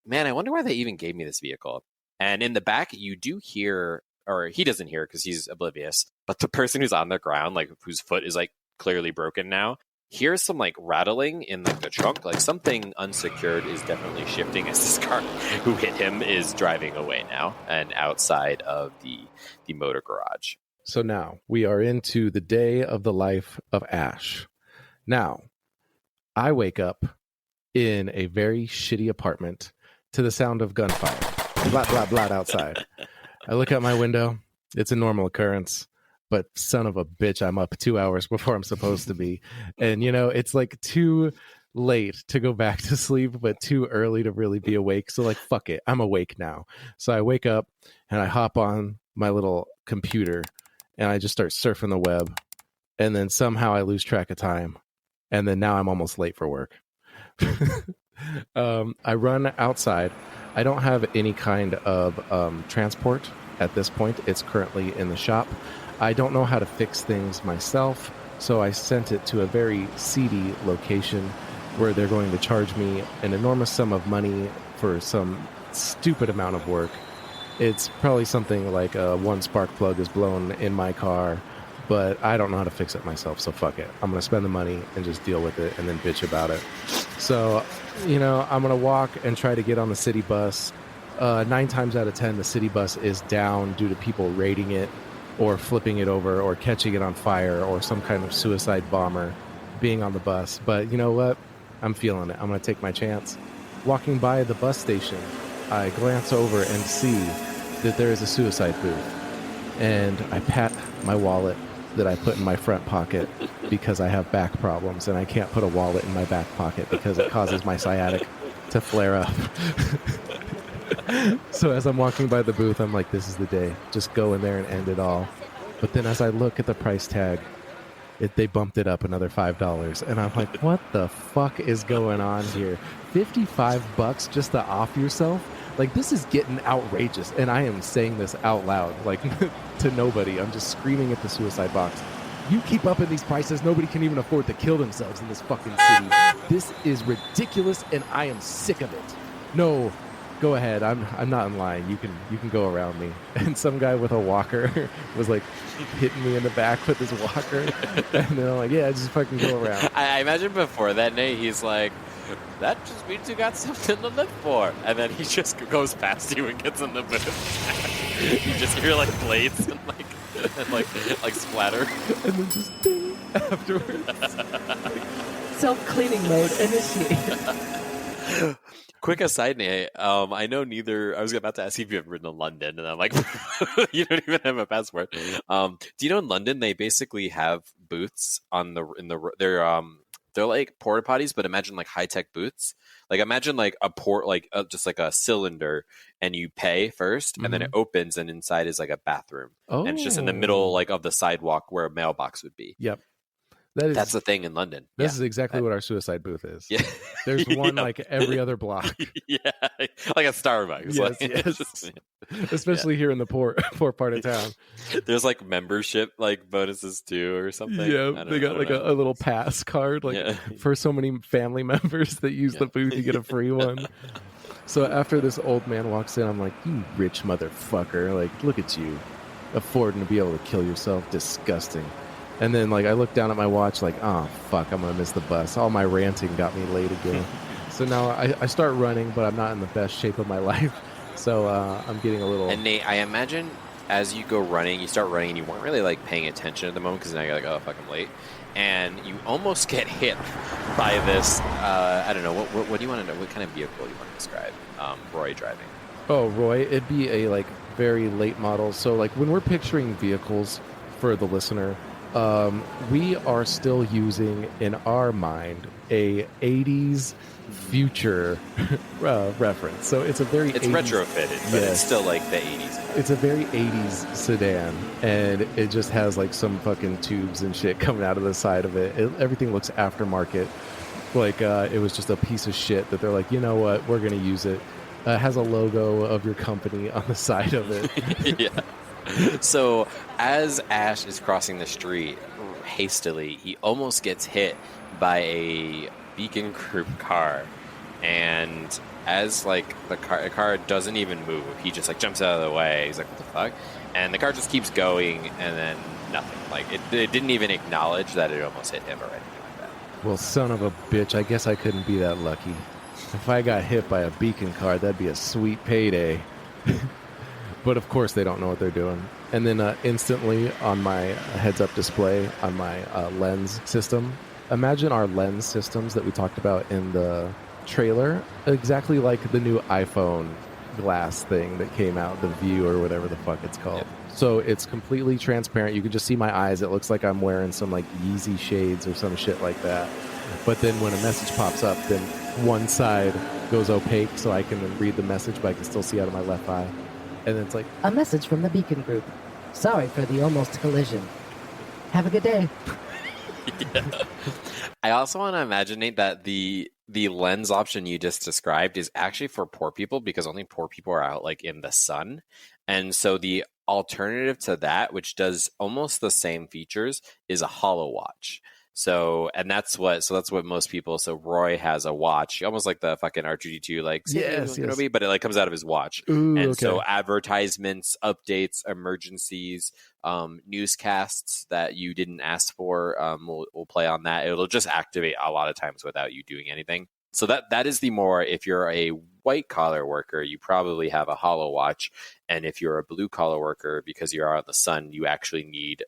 [SPEAKER 3] Man, I wonder why they even gave me this vehicle. And in the back, you do hear, or he doesn't hear because he's oblivious, but the person who's on the ground, like whose foot is like clearly broken now, here's some like rattling in like the trunk, like something unsecured is definitely shifting as this car who hit him is driving away now and outside of the motor garage.
[SPEAKER 1] So now we are into the day of the life of Ash. Now, I wake up in a very shitty apartment to the sound of gunfire. Blah, blah, blah outside. I look out my window. It's a normal occurrence. but son of a bitch, I'm up 2 hours before I'm supposed to be. And, it's like too late to go back to sleep, but too early to really be awake. So, like, fuck it. I'm awake now. So I wake up and I hop on my little computer and I just start surfing the web. And then somehow I lose track of time. And then now I'm almost late for work. I run outside. I don't have any kind of transport at this point. It's currently in the shop. I don't know how to fix things myself, so I sent it to a very seedy location where they're going to charge me an enormous sum of money for some stupid amount of work. It's probably something like one spark plug is blown in my car, but I don't know how to fix it myself, so fuck it. I'm going to spend the money and just deal with it and then bitch about it. So, I'm going to walk and try to get on the city bus. 9 times out of 10, the city bus is down due to people raiding it or flipping it over or catching it on fire or some kind of suicide bomber being on the bus. But you know what? I'm feeling it. I'm going to take my chance. Walking by the bus station, I glance over and see that there is a suicide booth. And I pat my wallet that I put in my front pocket because I have back problems and I can't put a wallet in my back pocket because it causes my sciatic to flare up. So as I'm walking by the booth, I'm like, this is the day. Just go in there and end it all. But then as I look at the price tag, they bumped it up another $5. And I'm like, what the fuck is going on here? $55 just to off yourself? Like, this is getting outrageous. And I am saying this out loud, like, to nobody. I'm just screaming at the suicide box. You keep up in these prices, nobody can even afford to kill themselves in this fucking city. This is ridiculous, and I am sick of it. No, go ahead. I'm not in line. You can go around me. And some guy with a walker was like hitting me in the back with his walker. And then I'm like, yeah, just fucking go around.
[SPEAKER 3] I imagine before that, Nate, he's like, that just means you got something to live for. And then he just goes past you and gets in the booth. You just hear like blades and like splatter.
[SPEAKER 1] And then just ding afterwards.
[SPEAKER 5] Self-cleaning mode initiated.
[SPEAKER 3] Quick aside, Nate. I know neither. I was about to ask you if you've ever been to London, and I'm like, you don't even have a passport. Do you know in London they basically have booths on they're like porta potties, but imagine like high tech booths. Like imagine like a just like a cylinder, and you pay first, and then it opens, and inside is like a bathroom, and it's just in the middle like of the sidewalk where a mailbox would be.
[SPEAKER 1] Yep.
[SPEAKER 3] That's the thing in London.
[SPEAKER 1] This is exactly what our suicide booth is.
[SPEAKER 3] Yeah.
[SPEAKER 1] There's one like every other block.
[SPEAKER 3] Yeah, like a Starbucks.
[SPEAKER 1] Yes. Especially here in the poor part of town.
[SPEAKER 3] There's like membership like bonuses too or something.
[SPEAKER 1] Yeah, they got like a little pass card for so many family members that use the booth, you get a free one. So after this old man walks in, I'm like, you rich motherfucker. Like, look at you. Affording to be able to kill yourself. Disgusting. And then, like, I look down at my watch, like, oh, fuck, I'm going to miss the bus. All my ranting got me late again. So now I start running, but I'm not in the best shape of my life. So I'm getting a little...
[SPEAKER 3] And Nate, I imagine as you go running, you start running, and you weren't really, like, paying attention at the moment because now you're like, oh, fuck, I'm late. And you almost get hit by this, I don't know, what do you want to know? What kind of vehicle you want to describe Roy driving?
[SPEAKER 1] Oh, Roy, it'd be a, like, very late model. So, like, when we're picturing vehicles for the listener... we are still using in our mind a 80s future reference. So it's a very
[SPEAKER 3] it's
[SPEAKER 1] 80s,
[SPEAKER 3] retrofitted, but it's still like the 80s.
[SPEAKER 1] It's a very 80s sedan, and it just has like some fucking tubes and shit coming out of the side of it. Everything looks aftermarket. Like it was just a piece of shit that they're like, you know what, we're gonna use it. It has a logo of your company on the side of it.
[SPEAKER 3] Yeah. So as Ash is crossing the street hastily, he almost gets hit by a Beacon Group car, and as like the car doesn't even move, he just like jumps out of the way. He's like, what the fuck? And the car just keeps going, and then nothing. Like it didn't even acknowledge that it almost hit him or anything like that.
[SPEAKER 1] Well, son of a bitch, I guess I couldn't be that lucky. If I got hit by a Beacon car, that'd be a sweet payday. But of course they don't know what they're doing. And then instantly on my heads-up display on my lens system, imagine our lens systems that we talked about in the trailer, exactly like the new iPhone glass thing that came out, the View or whatever the fuck it's called. So it's completely transparent. You can just see my eyes. It looks like I'm wearing some like Yeezy shades or some shit like that. But then when a message pops up, then one side goes opaque so I can read the message, but I can still see out of my left eye. And then it's like,
[SPEAKER 5] a message from the Beacon Group. Sorry for the almost collision. Have a good day.
[SPEAKER 3] Yeah. I also want to imagine, Nate, that the lens option you just described is actually for poor people, because only poor people are out like in the sun. And so the alternative to that, which does almost the same features, is a hollow watch. So that's what most people. So Roy has a watch, almost like the fucking R2D2, like
[SPEAKER 1] yes.
[SPEAKER 3] But it like comes out of his watch.
[SPEAKER 1] Ooh,
[SPEAKER 3] and
[SPEAKER 1] okay.
[SPEAKER 3] so advertisements, updates, emergencies, newscasts that you didn't ask for will play on that. It'll just activate a lot of times without you doing anything. So that is the more, if you're a white collar worker, you probably have a hollow watch. And if you're a blue collar worker, because you're out in the sun, you actually need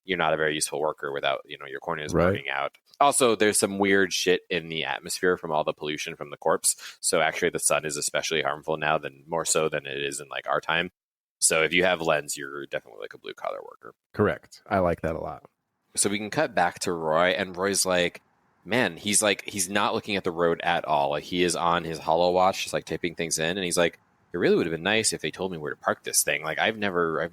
[SPEAKER 3] you're not a very useful worker without, your corneas burning out. Also, there's some weird shit in the atmosphere from all the pollution from the corpse. So actually the sun is especially harmful now, more so than it is in like our time. So if you have lens, you're definitely like a blue collar worker.
[SPEAKER 1] Correct. I like that a lot.
[SPEAKER 3] So we can cut back to Roy, and Roy's like, man, he's not looking at the road at all. Like, he is on his hollow watch, just like typing things in, and he's like, it really would have been nice if they told me where to park this thing. Like, I've never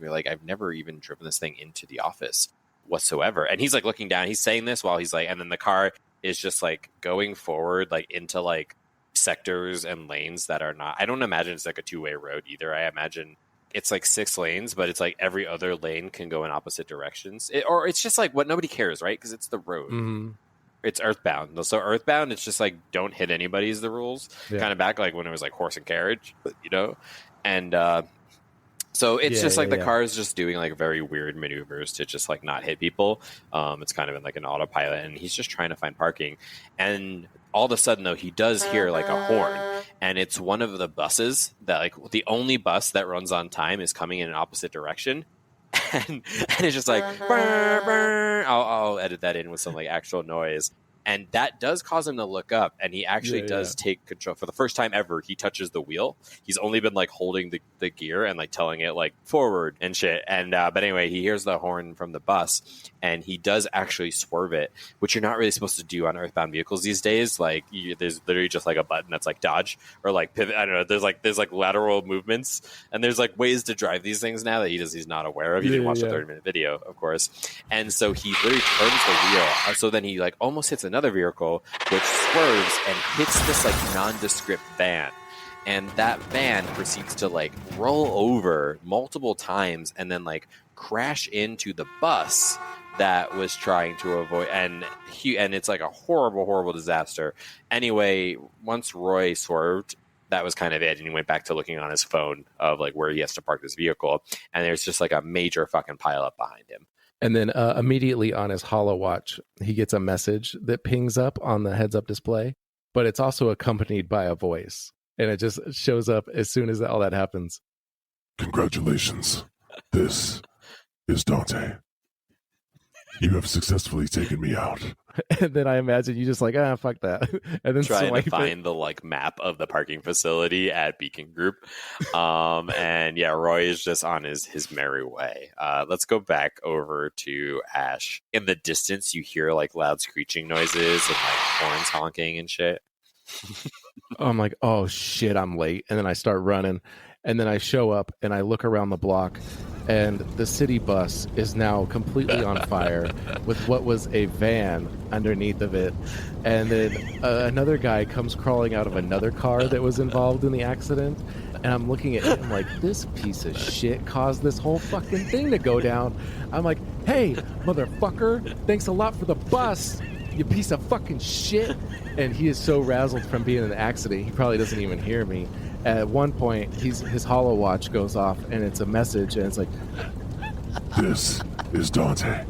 [SPEAKER 3] even driven this thing into the office whatsoever. And he's like looking down, he's saying this while he's like, and then the car is just like going forward, like into like sectors and lanes that are not, I don't imagine it's like a two-way road either. I imagine it's like 6 lanes, but it's like every other lane can go in opposite directions. Or it's just like what nobody cares, right? Because it's the road.
[SPEAKER 1] Mm-hmm.
[SPEAKER 3] It's Earthbound. So Earthbound, it's just like don't hit anybody is the rules. Yeah. Kind of back like when it was like horse and carriage, and so it's the car is just doing like very weird maneuvers to just like not hit people. It's kind of in like an autopilot, and he's just trying to find parking. And all of a sudden, though, he does hear like a horn, and it's one of the buses that like the only bus that runs on time is coming in an opposite direction. And it's just like, burr, burr. I'll edit that in with some like actual noise. And that does cause him to look up, and he actually does take control. For the first time ever, he touches the wheel. He's only been like holding the gear and like telling it like forward and shit. And but anyway, he hears the horn from the bus, and he does actually swerve it, which you're not really supposed to do on Earthbound vehicles these days. Like there's literally just like a button that's like dodge or like pivot. I don't know. There's like lateral movements, and there's like ways to drive these things now that he's not aware of. You didn't watch the 30-minute video, of course. And so he literally turns the wheel. So then he like almost hits another vehicle, which swerves and hits this like nondescript van, and that van proceeds to like roll over multiple times and then like crash into the bus that was trying to avoid, and it's like a horrible disaster. Anyway, once Roy swerved, that was kind of it, and he went back to looking on his phone of like where he has to park this vehicle, and there's just like a major fucking pileup behind him.
[SPEAKER 1] And then immediately on his hollow watch, he gets a message that pings up on the heads-up display, but it's also accompanied by a voice. And it just shows up as soon as all that happens.
[SPEAKER 7] Congratulations. This is Dante. You have successfully taken me out.
[SPEAKER 1] And then I imagine you just like, fuck that. And then
[SPEAKER 3] trying to find the like map of the parking facility at Beacon Group. And yeah, Roy is just on his merry way. Let's go back over to Ash. In the distance, you hear like loud screeching noises and like horns honking and shit.
[SPEAKER 1] I'm like, oh shit, I'm late. And then I start running. And then I show up and I look around the block, and the city bus is now completely on fire with what was a van underneath of it. And then another guy comes crawling out of another car that was involved in the accident. And I'm looking at him like, this piece of shit caused this whole fucking thing to go down. I'm like, hey, motherfucker, thanks a lot for the bus, you piece of fucking shit. And he is so razzled from being in an accident, he probably doesn't even hear me. At one point, his hollow watch goes off, and it's a message, and it's like,
[SPEAKER 7] this is Dante.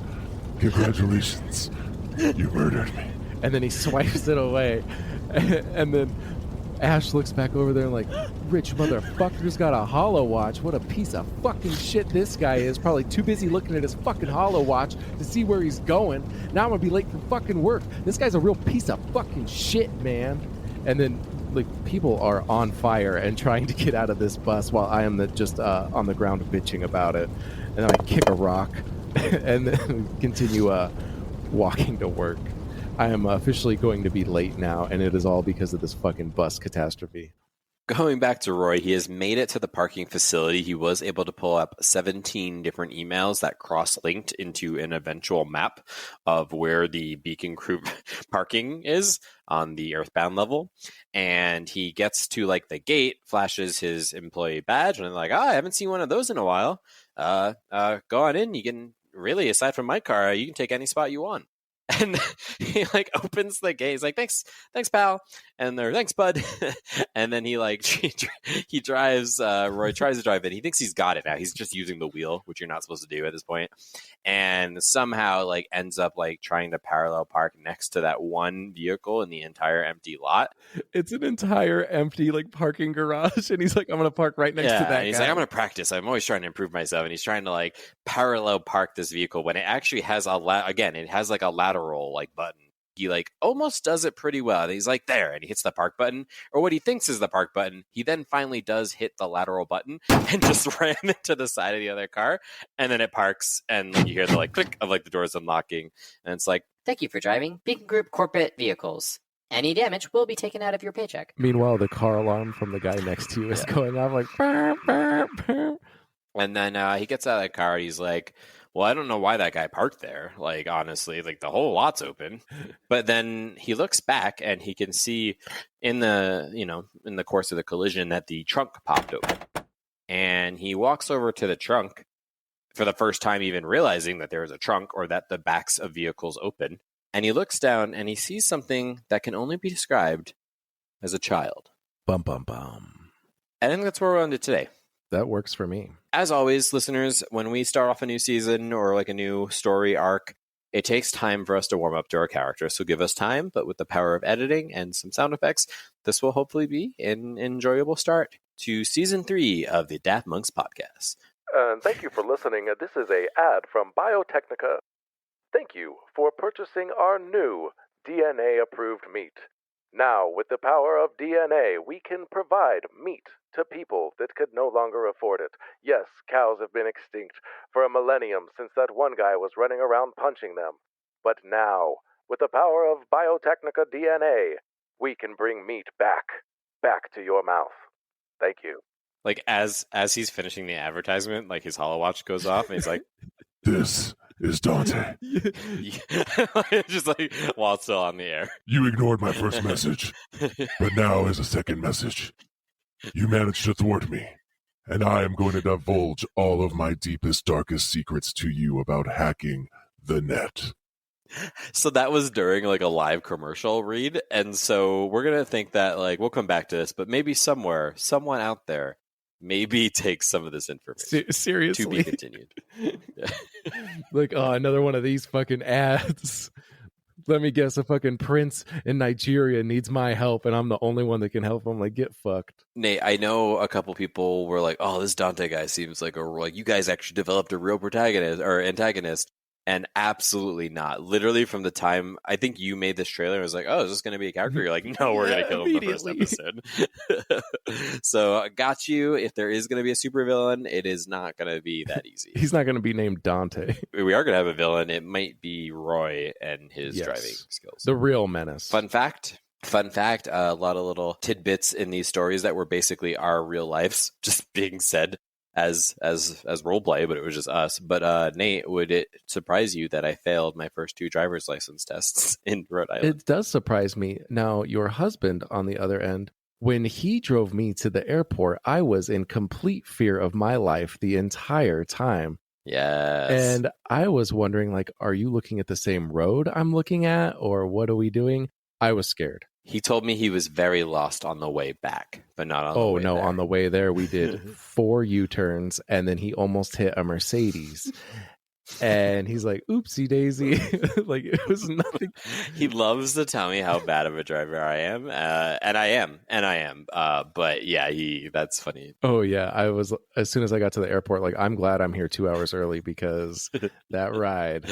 [SPEAKER 7] Congratulations. You murdered me.
[SPEAKER 1] And then he swipes it away. And then Ash looks back over there and like, rich motherfucker's got a hollow watch. What a piece of fucking shit this guy is. Probably too busy looking at his fucking hollow watch to see where he's going. Now I'm gonna be late for fucking work. This guy's a real piece of fucking shit, man. And then like people are on fire and trying to get out of this bus while I am just on the ground bitching about it. And then I kick a rock and then continue walking to work. I am officially going to be late now, and it is all because of this fucking bus catastrophe.
[SPEAKER 3] Going back to Roy, he has made it to the parking facility. He was able to pull up 17 different emails that cross-linked into an eventual map of where the Beacon Group parking is on the Earthbound level. And he gets to like the gate, flashes his employee badge, and they're like, I haven't seen one of those in a while. Go on in. You can really, aside from my car, you can take any spot you want. And he like opens the gate. He's like, thanks, pal. And they're, thanks, bud. And then he like he drives. Roy tries to drive in. He thinks he's got it now. He's just using the wheel, which you're not supposed to do at this point. And somehow like ends up like trying to parallel park next to that one vehicle in the entire empty lot.
[SPEAKER 1] It's an entire empty like parking garage, and he's like, I'm gonna park right next to that.
[SPEAKER 3] And he's like, I'm gonna practice. I'm always trying to improve myself. And he's trying to like parallel park this vehicle when it actually has it has like a lateral like button. He like almost does it pretty well. He's like there, and he hits the park button, or what he thinks is the park button. He then finally does hit the lateral button and just ram into the side of the other car, and then it parks, and like, you hear the like click of like the doors unlocking, and it's like,
[SPEAKER 6] Thank you for driving Beacon Group corporate vehicles. Any damage will be taken out of your paycheck.
[SPEAKER 1] Meanwhile, the car alarm from the guy next to you is going off like, burr, burr, burr.
[SPEAKER 3] And then he gets out of the car, and he's like, well, I don't know why that guy parked there. Like, honestly, like the whole lot's open. But then he looks back and he can see in the course of the collision that the trunk popped open. And he walks over to the trunk for the first time, even realizing that there is a trunk or that the backs of vehicles open. And he looks down and he sees something that can only be described as a child.
[SPEAKER 1] Bum, bum, bum.
[SPEAKER 3] I think that's where we're on to today.
[SPEAKER 1] That works for me.
[SPEAKER 3] As always, listeners, when we start off a new season or like a new story arc, it takes time for us to warm up to our character. So give us time, but with the power of editing and some sound effects, this will hopefully be an enjoyable start to season 3 of the Daft Monks podcast.
[SPEAKER 4] Thank you for listening. This is an ad from Biotechnica. Thank you for purchasing our new DNA-approved meat. Now, with the power of DNA, we can provide meat to people that could no longer afford it. Yes, cows have been extinct for a millennium since that one guy was running around punching them. But now, with the power of Biotechnica DNA, we can bring meat back to your mouth. Thank you.
[SPEAKER 3] Like, as he's finishing the advertisement, like his holowatch goes off, and he's like,
[SPEAKER 7] This is Dante.
[SPEAKER 3] just like while it's still on the air.
[SPEAKER 7] You ignored my first message, but now is a second message. You managed to thwart me, and I am going to divulge all of my deepest, darkest secrets to you about hacking the net.
[SPEAKER 3] So that was during like a live commercial read, and so we're gonna think that like we'll come back to this, but maybe somewhere, someone out there maybe takes some of this information.
[SPEAKER 1] Seriously.
[SPEAKER 3] To be continued.
[SPEAKER 1] Like, oh, another one of these fucking ads. Let me guess, a fucking prince in Nigeria needs my help, and I'm the only one that can help him. Like, get fucked.
[SPEAKER 3] Nate, I know a couple people were like, "Oh, this Dante guy seems like you guys actually developed a real protagonist or antagonist," and absolutely not. Literally, from the time I think you made this trailer, I was like, "Oh, is this going to be a character?" You're like, "No, we're going to kill him in the first episode." So, got you. If there is going to be a supervillain, it is not going to be that easy.
[SPEAKER 1] He's not going to be named Dante.
[SPEAKER 3] We are going to have a villain. It might be Roy and his driving skills.
[SPEAKER 1] The real menace.
[SPEAKER 3] Fun fact, a lot of little tidbits in these stories that were basically our real lives just being said as role play, but it was just us. But Nate, would it surprise you that I failed my first 2 driver's license tests in Rhode Island?
[SPEAKER 1] It does surprise me. Now, your husband, on the other end, when he drove me to the airport, I was in complete fear of my life the entire time.
[SPEAKER 3] Yes.
[SPEAKER 1] And I was wondering, like, are you looking at the same road I'm looking at, or what are we doing? I was scared.
[SPEAKER 3] He told me he was very lost on the way back, but not on the way there.
[SPEAKER 1] On the way there, we did 4 U-turns, and then he almost hit a Mercedes. And he's like, oopsie daisy. Like, it was nothing.
[SPEAKER 3] He loves to tell me how bad of a driver I am. And I am. But yeah, that's funny.
[SPEAKER 1] Oh, yeah. I was, as soon as I got to the airport, like, I'm glad I'm here 2 hours early because that ride.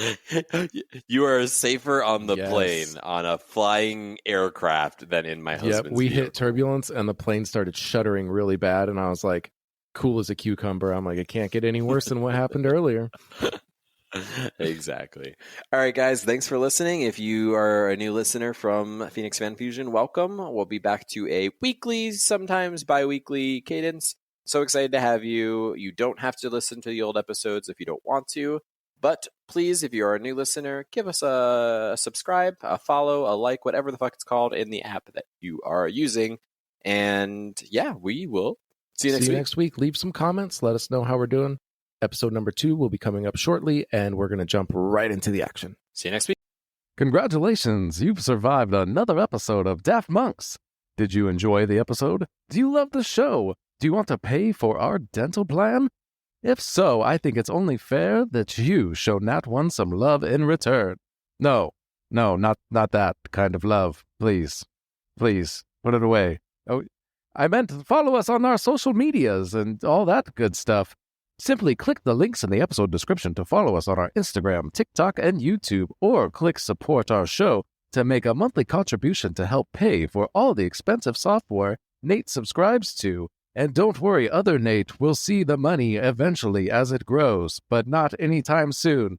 [SPEAKER 3] You are safer on the
[SPEAKER 1] Yes.
[SPEAKER 3] plane on a flying aircraft than in my husband's
[SPEAKER 1] Yep, we
[SPEAKER 3] vehicle.
[SPEAKER 1] hit turbulence and the plane started shuddering really bad. And I was like, cool as a cucumber. I'm like, it can't get any worse than what happened earlier.
[SPEAKER 3] Exactly. All right, guys, thanks for listening. If you are a new listener from Phoenix Fan Fusion, welcome. We'll be back to a weekly, sometimes bi-weekly cadence. So excited to have you. You don't have to listen to the old episodes if you don't want to, but please, if you're a new listener, give us a subscribe, a follow, a like, whatever the fuck it's called in the app that you are using. And yeah, we will see you next week.
[SPEAKER 1] Leave some comments. Let us know how we're doing. Episode number 2 will be coming up shortly, and we're going to jump right into the action.
[SPEAKER 3] See you next week.
[SPEAKER 1] Congratulations, you've survived another episode of Daft Monks. Did you enjoy the episode? Do you love the show? Do you want to pay for our dental plan? If so, I think it's only fair that you show Nat One some love in return. No, not that kind of love. Please, put it away. Oh, I meant follow us on our social medias and all that good stuff. Simply click the links in the episode description to follow us on our Instagram, TikTok, and YouTube, or click support our show to make a monthly contribution to help pay for all the expensive software Nate subscribes to. And don't worry, other Nate will see the money eventually as it grows, but not anytime soon.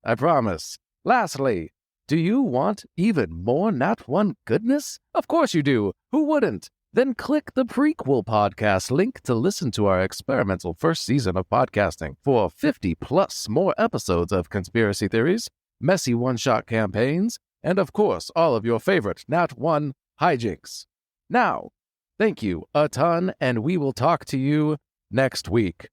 [SPEAKER 1] I promise. Lastly, do you want even more Nat One goodness? Of course you do. Who wouldn't? Then click the prequel podcast link to listen to our experimental first season of podcasting for 50+ more episodes of conspiracy theories, messy one-shot campaigns, and of course, all of your favorite Nat One hijinks. Now, thank you a ton, and we will talk to you next week.